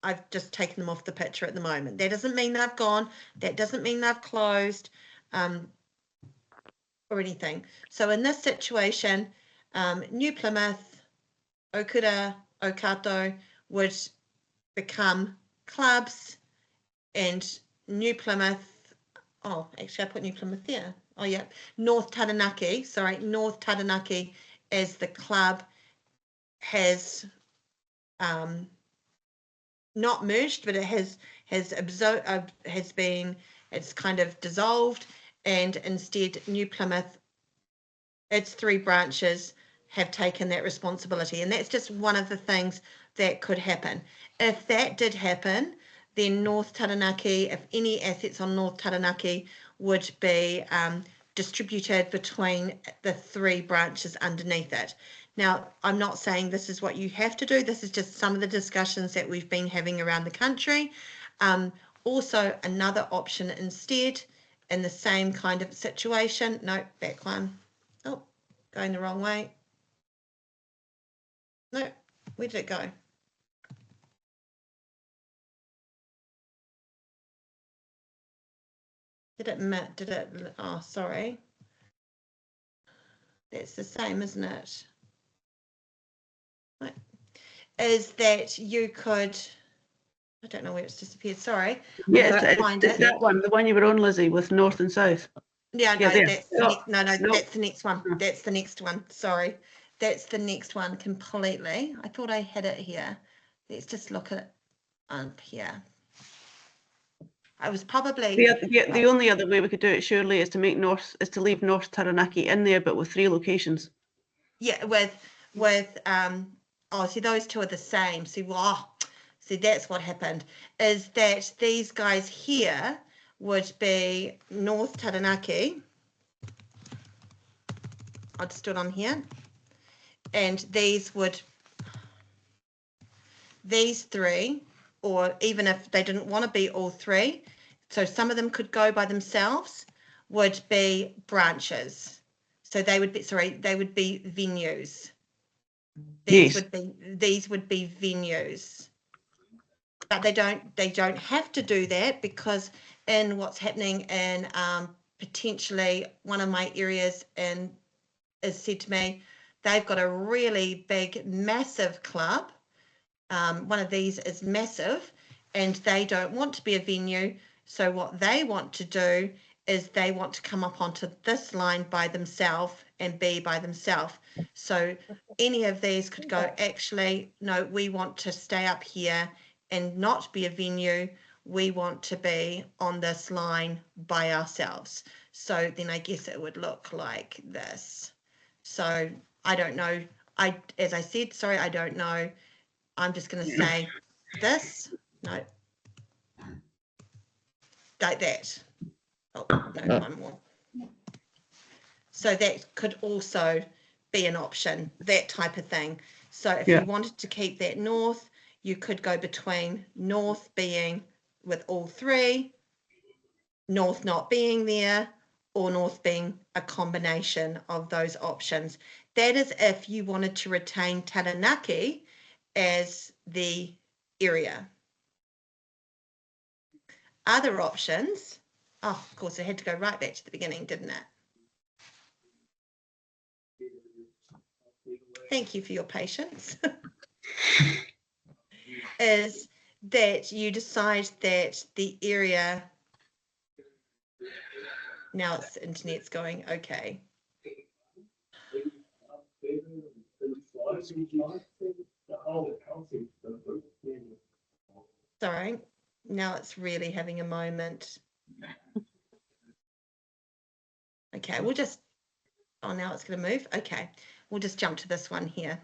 I've just taken them off the picture at the moment. That doesn't mean they've gone. That doesn't mean they've closed or anything. So in this situation, New Plymouth, Okuda, Okato would become clubs, and New Plymouth, oh, actually I put New Plymouth there. Oh yeah, North Taranaki, sorry, North Taranaki as the club has not merged, but it it's kind of dissolved, and instead New Plymouth, its 3 branches have taken that responsibility, and that's just one of the things that could happen. If that did happen, then North Taranaki, if any assets on North Taranaki would be distributed between the 3 branches underneath it. Now, I'm not saying this is what you have to do. This is just some of the discussions that we've been having around the country. Also, another option instead, in the same kind of situation. No, back one. Oh, going the wrong way. No, where did it go? Did it, oh, sorry. That's the same, isn't it? Right. Is that you could, I don't know where it's disappeared, sorry. Yes, it's that one, the one you were on, Lizzie, with north and south. Yeah, no, there. that's that's the next one. That's the next one. Sorry. That's the next one completely. I thought I had it here. Let's just look at it up here. I was probably the only other way we could do it surely is to leave North Taranaki in there, but with 3 locations. Yeah, with oh, see, those two are the same. See, see, that's what happened, is that these guys here would be North Taranaki. I'll just do it on here. And these 3, or even if they didn't want to be all 3, so some of them could go by themselves, would be branches. So they would be, sorry, they would be venues. These would be venues. But they don't have to do that, because in what's happening in potentially one of my areas and is said to me, they've got a really big, massive club one of these is massive and they don't want to be a venue. So what they want to do is they want to come up onto this line by themselves and be by themselves. So any of these could go, actually, no, we want to stay up here and not be a venue. We want to be on this line by ourselves. So then I guess it would look like this. So I don't know. As I said, sorry, I don't know. I'm just going to say this. No. Like that. Oh, no, one more. So that could also be an option, that type of thing. So if you wanted to keep that north, you could go between north being with all three, north not being there, or north being a combination of those options. That is if you wanted to retain Taranaki as the area. Other options, oh, of course, I had to go right back to the beginning, didn't it? Thank you for your patience. Is that you decide that the area, now it's internet's going okay. Sorry, now it's really having a moment. Okay, we'll just, oh, now it's going to move. Okay, we'll just jump to this one here.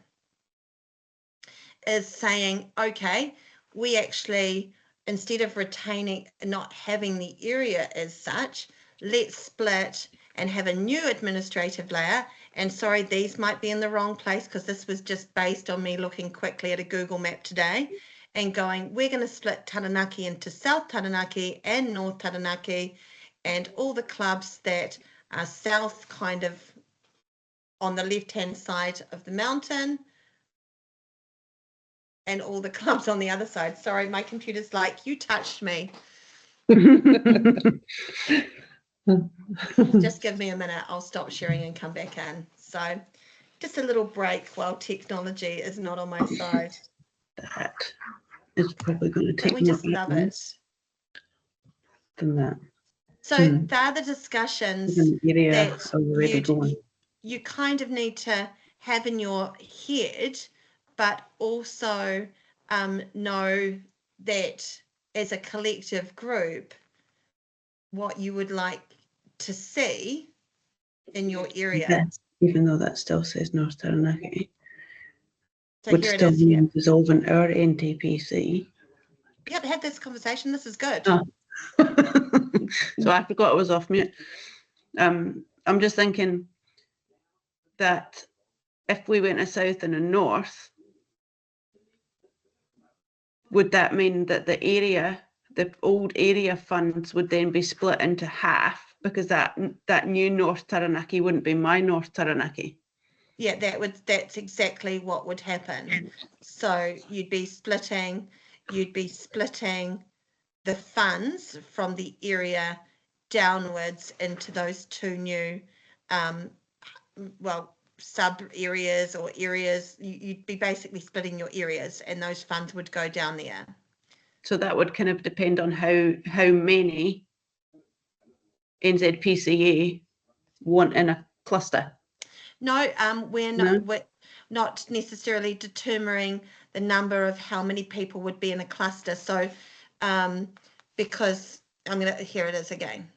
Is saying, okay, we actually, instead of retaining, not having the area as such, let's split and have a new administrative layer. And sorry, these might be in the wrong place because this was just based on me looking quickly at a Google map today and going, we're going to split Taranaki into South Taranaki and North Taranaki, and all the clubs that are south, kind of on the left-hand side of the mountain, and all the clubs on the other side. Sorry, my computer's like, you touched me. Just give me a minute. I'll stop sharing and come back in. So just a little break while technology is not on my side. That is probably going to take we just love it. Than that. So there are the discussions that you kind of need to have in your head, but also know that as a collective group, what you would like to see in your area. Yes, even though that still says North Taranaki. So would here still it is mean dissolving our NTPC. Yep, had this conversation. This is good. Oh. So I forgot it was off mute. I'm just thinking that if we went a south and a north, would that mean that the area, the old area funds would then be split into half, because that new North Taranaki wouldn't be my North Taranaki? Yeah, that's exactly what would happen. So you'd be splitting the funds from the area downwards into those two new sub areas or areas. You'd be basically splitting your areas, and those funds would go down there. So that would kind of depend on how many NZPCA want in a cluster. No, we're not necessarily determining the number of how many people would be in a cluster. So because here it is again.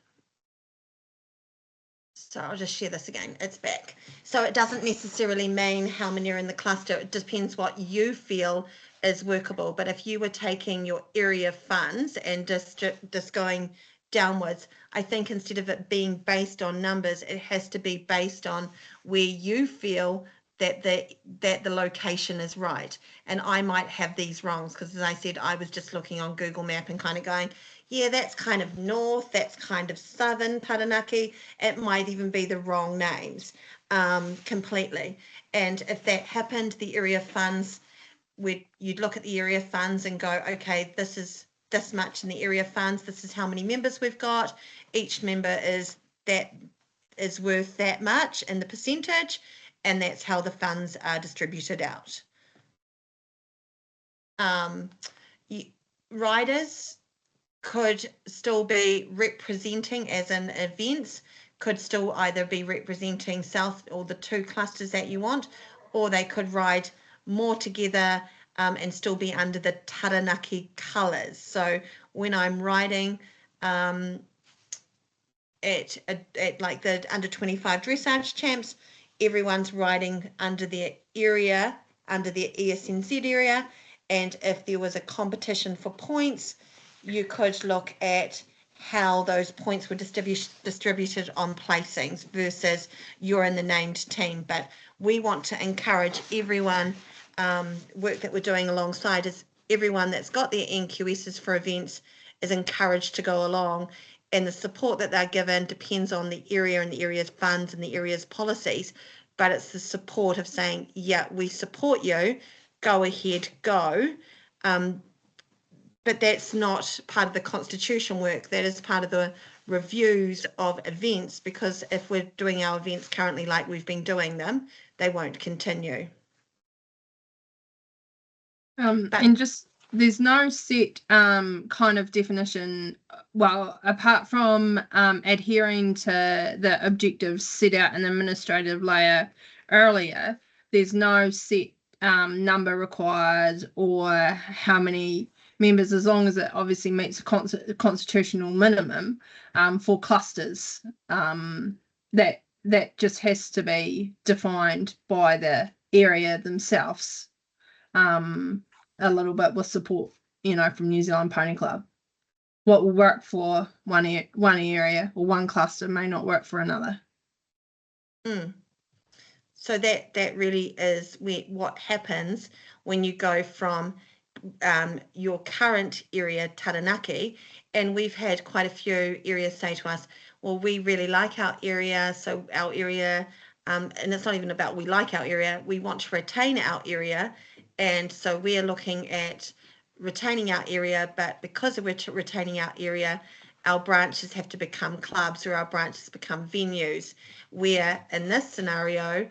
So I'll just share this again. It's back. So it doesn't necessarily mean how many are in the cluster. It depends what you feel is workable. But if you were taking your area funds and just going downwards, I think instead of it being based on numbers, it has to be based on where you feel that the location is right. And I might have these wrongs because, as I said, I was just looking on Google Map and kind of going, yeah, that's kind of north, that's kind of southern Taranaki. It might even be the wrong names completely. And if that happened, the area funds, you'd look at the area funds and go, okay, this is this much in the area funds, this is how many members we've got, each member is worth that much in the percentage, and that's how the funds are distributed out. riders could still be representing, as in events, could still either be representing South or the two clusters that you want, or they could ride more together and still be under the Taranaki colours. So when I'm riding at like the under 25 dressage champs, everyone's riding under their area, under their ESNZ area. And if there was a competition for points, you could look at how those points were distributed on placings versus you're in the named team. But we want to encourage everyone, work that we're doing alongside is everyone that's got their NQSs for events is encouraged to go along, and the support that they're given depends on the area and the area's funds and the area's policies. But it's the support of saying, yeah, we support you, go ahead, go. But that's not part of the constitution work. That is part of the reviews of events, because if we're doing our events currently like we've been doing them, they won't continue. And just there's no set kind of definition, well, apart from adhering to the objectives set out in the administrative layer earlier, there's no set number required or how many members, as long as it obviously meets a constitutional minimum for clusters. That just has to be defined by the area themselves. A little bit with support, from New Zealand Pony Club. What will work for one area or one cluster may not work for another. So that really is what happens when you go from your current area, Taranaki, and we've had quite a few areas say to us, well, we really like our area, so our area, and it's not even about we like our area, we want to retain our area. And so we're looking at retaining our area, but because we're retaining our area, our branches have to become clubs or our branches become venues, where in this scenario,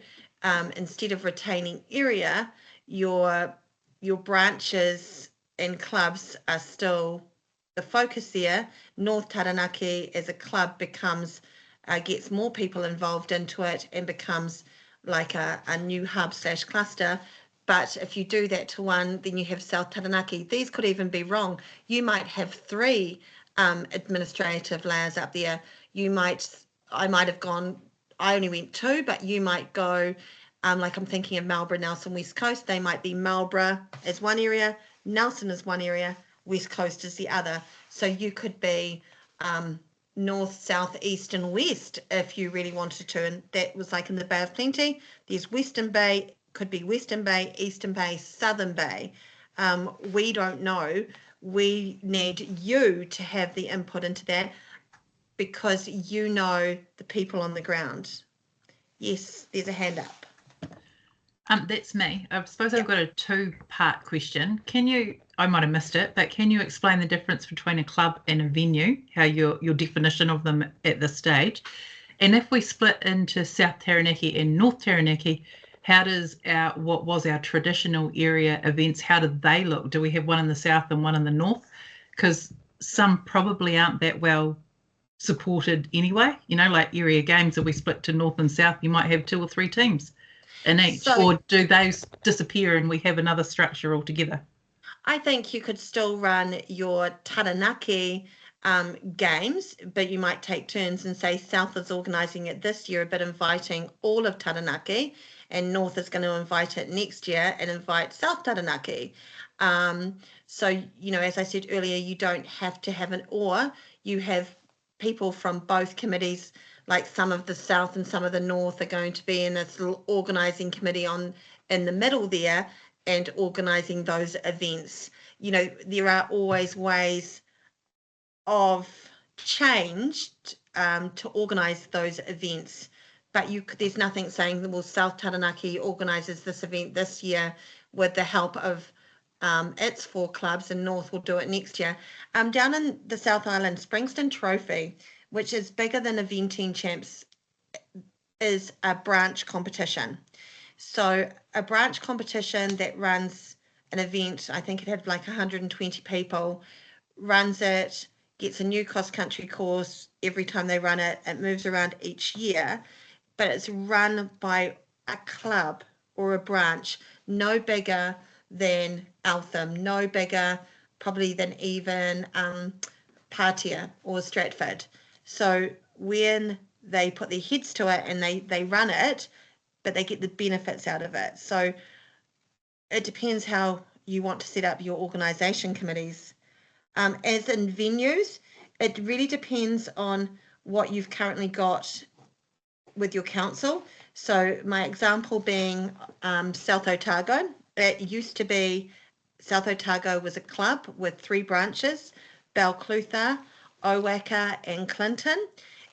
instead of retaining area, your branches and clubs are still the focus there. North Taranaki as a club becomes, gets more people involved into it and becomes like a new hub / cluster. But if you do that to one, then you have South Taranaki. These could even be wrong. You might have 3 administrative layers up there. I might have gone, I only went 2, but you might go, like I'm thinking of Marlborough, Nelson, West Coast. They might be Marlborough as one area, Nelson is one area, West Coast is the other. So you could be north, south, east and west if you really wanted to. And that was like in the Bay of Plenty. There's Western Bay, could be Western Bay, Eastern Bay, Southern Bay. We don't know. We need you to have the input into that because you know the people on the ground. Yes, there's a hand up. That's me. I suppose I've got a 2-part question. I might have missed it, but can you explain the difference between a club and a venue, how your definition of them at this stage? And if we split into South Taranaki and North Taranaki, how does what was our traditional area events, how did they look? Do we have one in the south and one in the north? Because some probably aren't that well supported anyway, like area games, if we split to north and south, you might have 2 or 3 teams in each, or do those disappear and we have another structure altogether? I think you could still run your Taranaki games, but you might take turns and say South is organising it this year, but inviting all of Taranaki, and North is going to invite it next year and invite South Taranaki. So, as I said earlier, you don't have to have you have people from both committees, like some of the South and some of the North are going to be in this little organising committee in the middle there and organising those events. There are always ways of change to organise those events, but there's nothing saying, well, South Taranaki organises this event this year with the help of its 4 clubs, and North will do it next year. Down in the South Island, Springston Trophy, which is bigger than Eventing Champs, is a branch competition. So a branch competition that runs an event. I think it had like 120 people, runs it, gets a new cross-country course every time they run it. It moves around each year, but it's run by a club or a branch, no bigger than Eltham, no bigger probably than even Patia or Stratford. So when they put their heads to it and they run it, but they get the benefits out of it. So it depends how you want to set up your organisation committees. As in venues, it really depends on what you've currently got with your council. So my example being South Otago. It used to be South Otago was a club with 3 branches, Balclutha, Owaka and Clinton.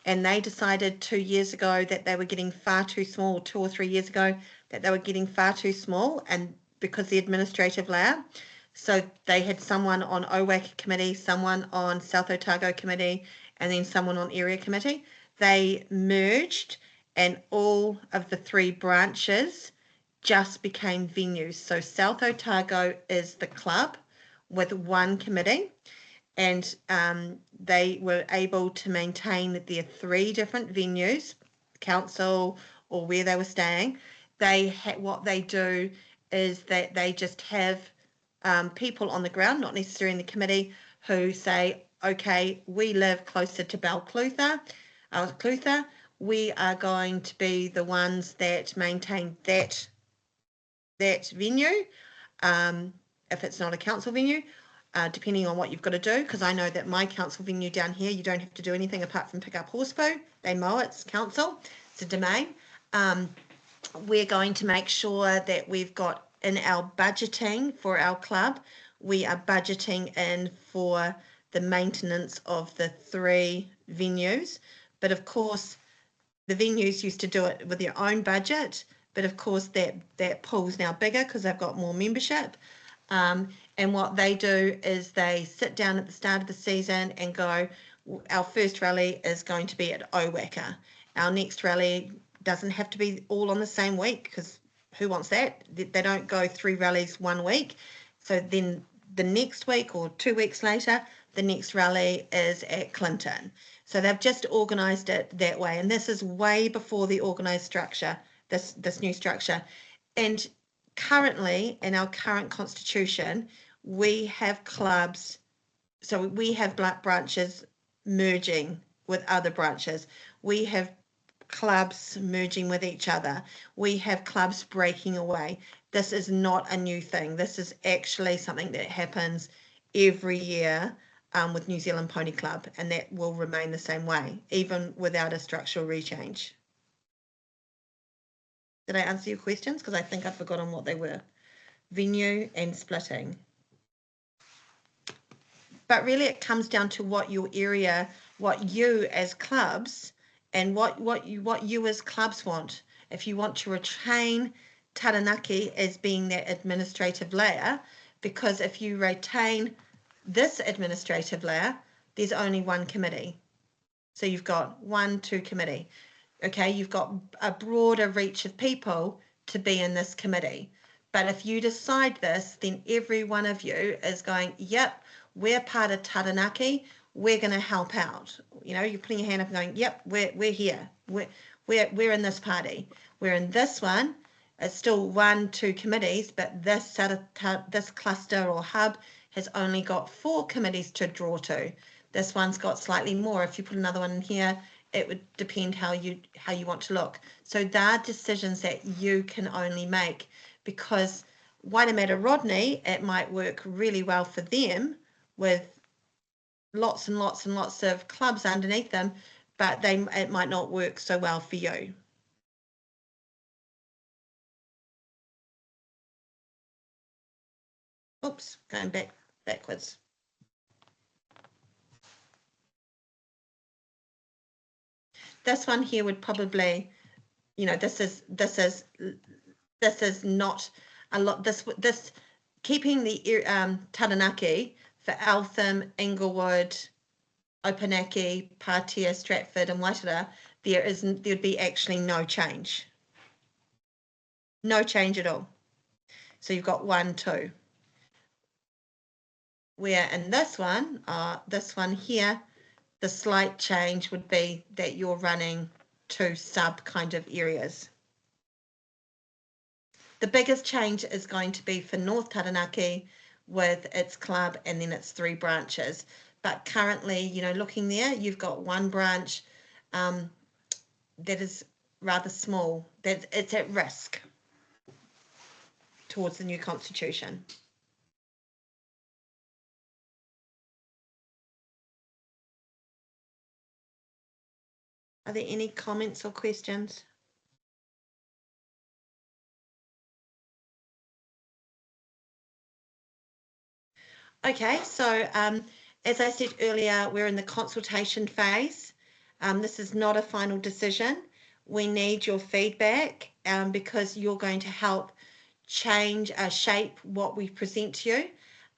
And they decided 2 years ago that they were getting far too small, 2 or 3 years ago, that they were getting far too small, and because the administrative layer. So they had someone on Owaka committee, someone on South Otago committee, and then someone on area committee. They merged and all of the 3 branches just became venues. So South Otago is the club with 1 committee, and they were able to maintain their 3 different venues, council or where they were staying. What they do is that they just have people on the ground, not necessarily in the committee, who say, okay, we live closer to Balclutha, we are going to be the ones that maintain that venue, if it's not a council venue, depending on what you've got to do, because I know that my council venue down here, you don't have to do anything apart from pick up horse poo. They mow it, it's council, it's a domain. We're going to make sure that we've got in our budgeting for our club, we are budgeting in for the maintenance of the 3 venues. But of course, the venues used to do it with their own budget, but of course that pool's now bigger because they've got more membership. And what they do is they sit down at the start of the season and go, our first rally is going to be at Owaka. Our next rally doesn't have to be all on the same week, because who wants that? They don't go 3 rallies one week. So then the next week or 2 weeks later, the next rally is at Clinton. So they've just organised it that way. And this is way before the organised structure, this new structure. And currently, in our current constitution, we have clubs, so we have branches merging with other branches. We have clubs merging with each other. We have clubs breaking away. This is not a new thing. This is actually something that happens every year with New Zealand Pony Club, and that will remain the same way, even without a structural rechange. Did I answer your questions? Because I think I've forgotten what they were. Venue and splitting. But really it comes down to what your area, what you as clubs, and what you as clubs want. If you want to retain Taranaki as being that administrative layer, because if you retain this administrative layer, there's only 1 committee. So you've got 1-2 committee. Okay, you've got a broader reach of people to be in this committee. But if you decide this, then every one of you is going, yep, we're part of Taranaki, we're going to help out. You know, you're putting your hand up and going, yep, we're here. We're in this party. We're in this one. It's still 1-2 committees, but this cluster or hub has only got 4 committees to draw to. This one's got slightly more. If you put another one in here, it would depend how you want to look. So there are decisions that you can only make, because Waitemata Rodney, it might work really well for them with lots and lots and lots of clubs underneath them, but it might not work so well for you. Oops, going backwards. This one here would probably, you know, this is not a lot. This keeping the Taranaki for Eltham, Inglewood, Opanaki, Patia, Stratford, and Waitara, there'd be actually no change. No change at all. So you've got 1, 2. where in this one here, the slight change would be that you're running 2 sub kind of areas. The biggest change is going to be for North Taranaki with its club and then its 3 branches. But currently, you know, looking there, you've got 1 branch that is rather small, that it's at risk towards the new constitution. Are there any comments or questions? Okay, so as I said earlier, we're in the consultation phase. This is not a final decision. We need your feedback because you're going to help change, shape what we present to you.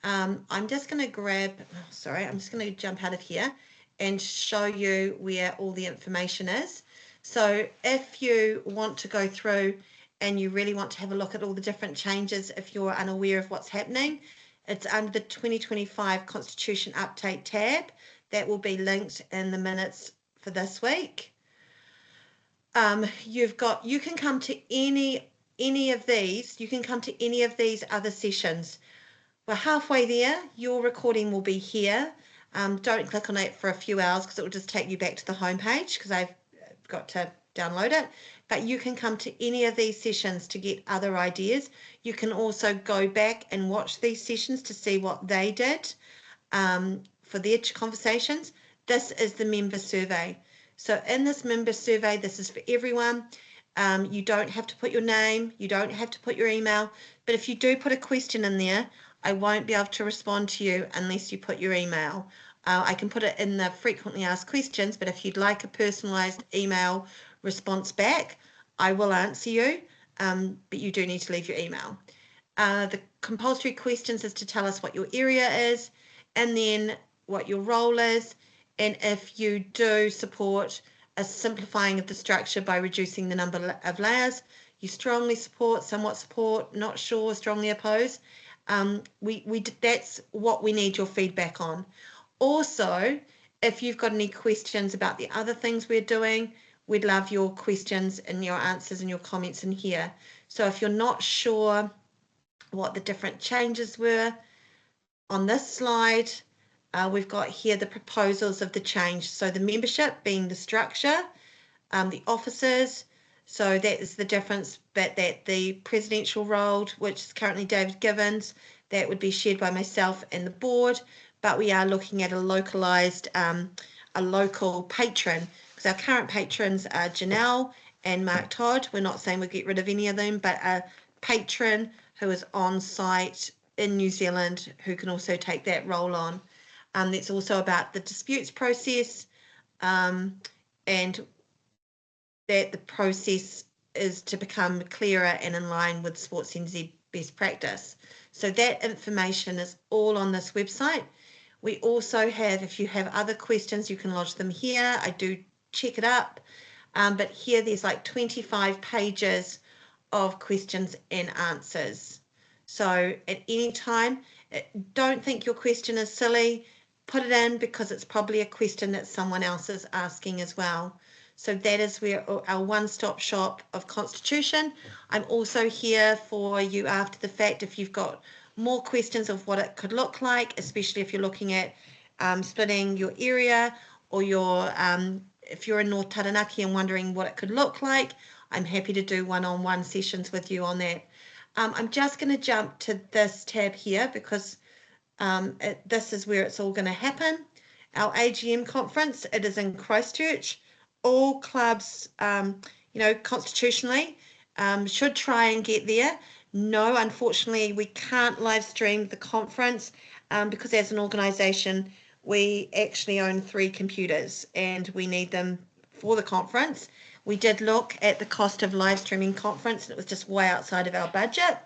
I'm just going to I'm just going to jump out of here and show you where all the information is. So if you want to go through and you really want to have a look at all the different changes, if you're unaware of what's happening, it's under the 2025 Constitution Update tab. That will be linked in the minutes for this week. You can come to any of these. You can come to any of these other sessions. We're halfway there. Your recording will be here. Don't click on it for a few hours because it will just take you back to the homepage because I've got to download it. But you can come to any of these sessions to get other ideas. You can also go back and watch these sessions to see what they did for their conversations. This is the member survey. So in this member survey, this is for everyone. You don't have to put your name, you don't have to put your email, but if you do put a question in there, I won't be able to respond to you unless you put your email. I can put it in the frequently asked questions, but if you'd like a personalised email response back, I will answer you, but you do need to leave your email. The compulsory questions is to tell us what your area is and then what your role is, and if you do support a simplifying of the structure by reducing the number of layers, you strongly support, somewhat support, not sure, strongly oppose. That's what we need your feedback on. Also, if you've got any questions about the other things we're doing, we'd love your questions and your answers and your comments in here. So if you're not sure what the different changes were on this slide, we've got here the proposals of the change. So the membership being the structure, the officers, so that is the difference, but that the presidential role, which is currently David Givens, that would be shared by myself and the board, but we are looking at a localised, a local patron, because our current patrons are Janelle and Mark Todd. We're not saying we'll get rid of any of them, but a patron who is on site in New Zealand who can also take that role on. It's also about the disputes process and that the process is to become clearer and in line with Sports NZ best practice. So that information is all on this website. We also have, if you have other questions, you can lodge them here. I do check it up, but here there's like 25 pages of questions and answers. So at any time, don't think your question is silly. Put it in because it's probably a question that someone else is asking as well. So that is where our one-stop shop of Constitution. I'm also here for you after the fact if you've got more questions of what it could look like, especially if you're looking at splitting your area or your if you're in North Taranaki and wondering what it could look like, I'm happy to do one-on-one sessions with you on that. I'm just going to jump to this tab here because this is where it's all going to happen. Our AGM conference, it is in Christchurch. All clubs, constitutionally, should try and get there. No, unfortunately, we can't live stream the conference because as an organisation, we actually own 3 computers and we need them for the conference. We did look at the cost of live streaming conference and it was just way outside of our budget.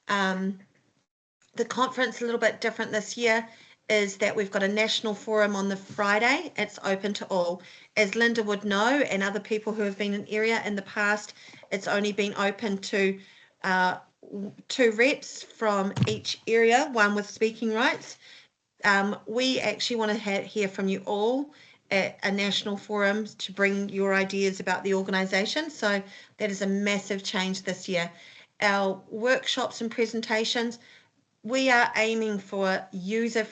The conference a little bit different this year is that we've got a national forum on the Friday. It's open to all. As Linda would know, and other people who have been in area in the past, it's only been open to 2 reps from each area, one with speaking rights. We actually want to hear from you all at a national forum to bring your ideas about the organisation. So that is a massive change this year. Our workshops and presentations, we are aiming for user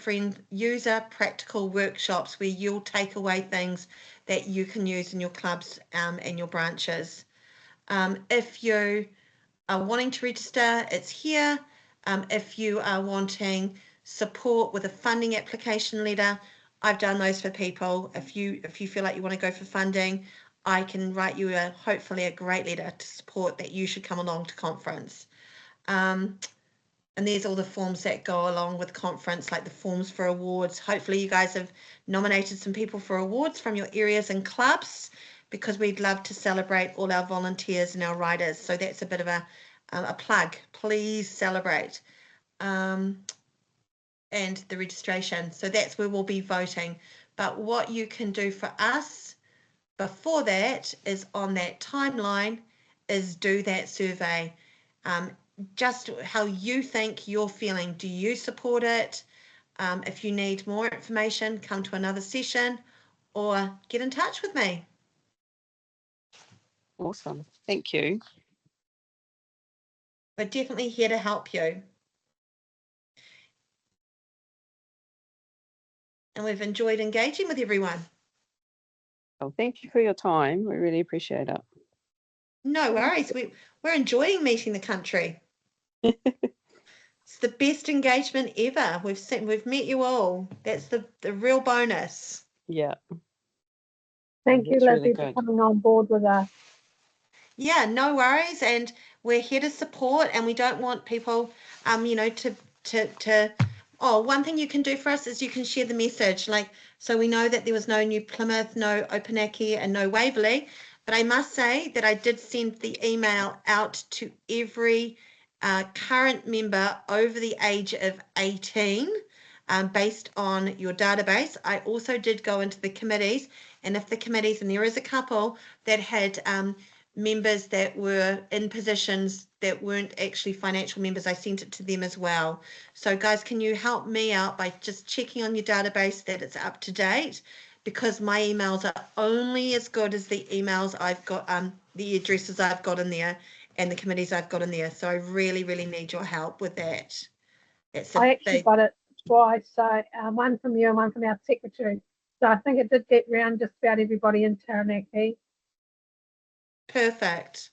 practical workshops where you'll take away things that you can use in your clubs and your branches. If you are wanting to register, it's here. If you are wanting support with a funding application letter, I've done those for people. If you feel like you want to go for funding, I can write you hopefully a great letter to support that you should come along to conference. And there's all the forms that go along with conference, like the forms for awards. Hopefully you guys have nominated some people for awards from your areas and clubs, because we'd love to celebrate all our volunteers and our riders. So that's a bit of a plug. Please celebrate. And the registration. So that's where we'll be voting. But what you can do for us before that is, on that timeline, is do that survey. Just how you think you're feeling. Do you support it? If you need more information, come to another session or get in touch with me. Awesome. Thank you. We're definitely here to help you. And we've enjoyed engaging with everyone. Oh, thank you for your time. We really appreciate it. No worries. We're enjoying meeting the country. It's the best engagement ever. We've met you all. That's the real bonus. Yeah. Thank you, That's Lizzie, really for good. coming on board with us. Yeah, no worries. And we're here to support, and we don't want people, you know, one thing you can do for us is you can share the message. Like, so we know that there was no New Plymouth, no Opanaki, and no Waverley. But I must say that I did send the email out to every current member over the age of 18, based on your database. I also did go into the committees, and if the committees, and there is a couple that had members that were in positions that weren't actually financial members, I sent it to them as well. So guys, can you help me out by just checking on your database that it's up to date? Because my emails are only as good as the emails I've got, the addresses I've got in there and the committees I've got in there. So I really, really need your help with that. I actually got it twice, so one from you and one from our secretary. So I think it did get round just about everybody in Taranaki. Perfect.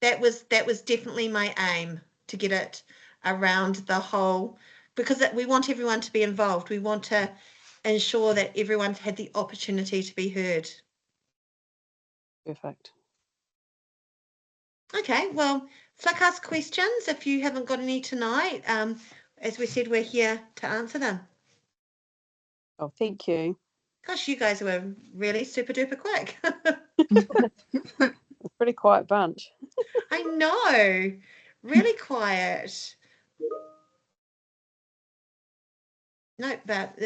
That was definitely my aim, to get it around the whole, because we want everyone to be involved. We want to ensure that everyone's had the opportunity to be heard. Perfect. Okay, well, flick us questions if you haven't got any tonight. As we said, we're here to answer them. Oh, thank you. Gosh, you guys were really super duper quick. A pretty quiet bunch. I know, really quiet. No, but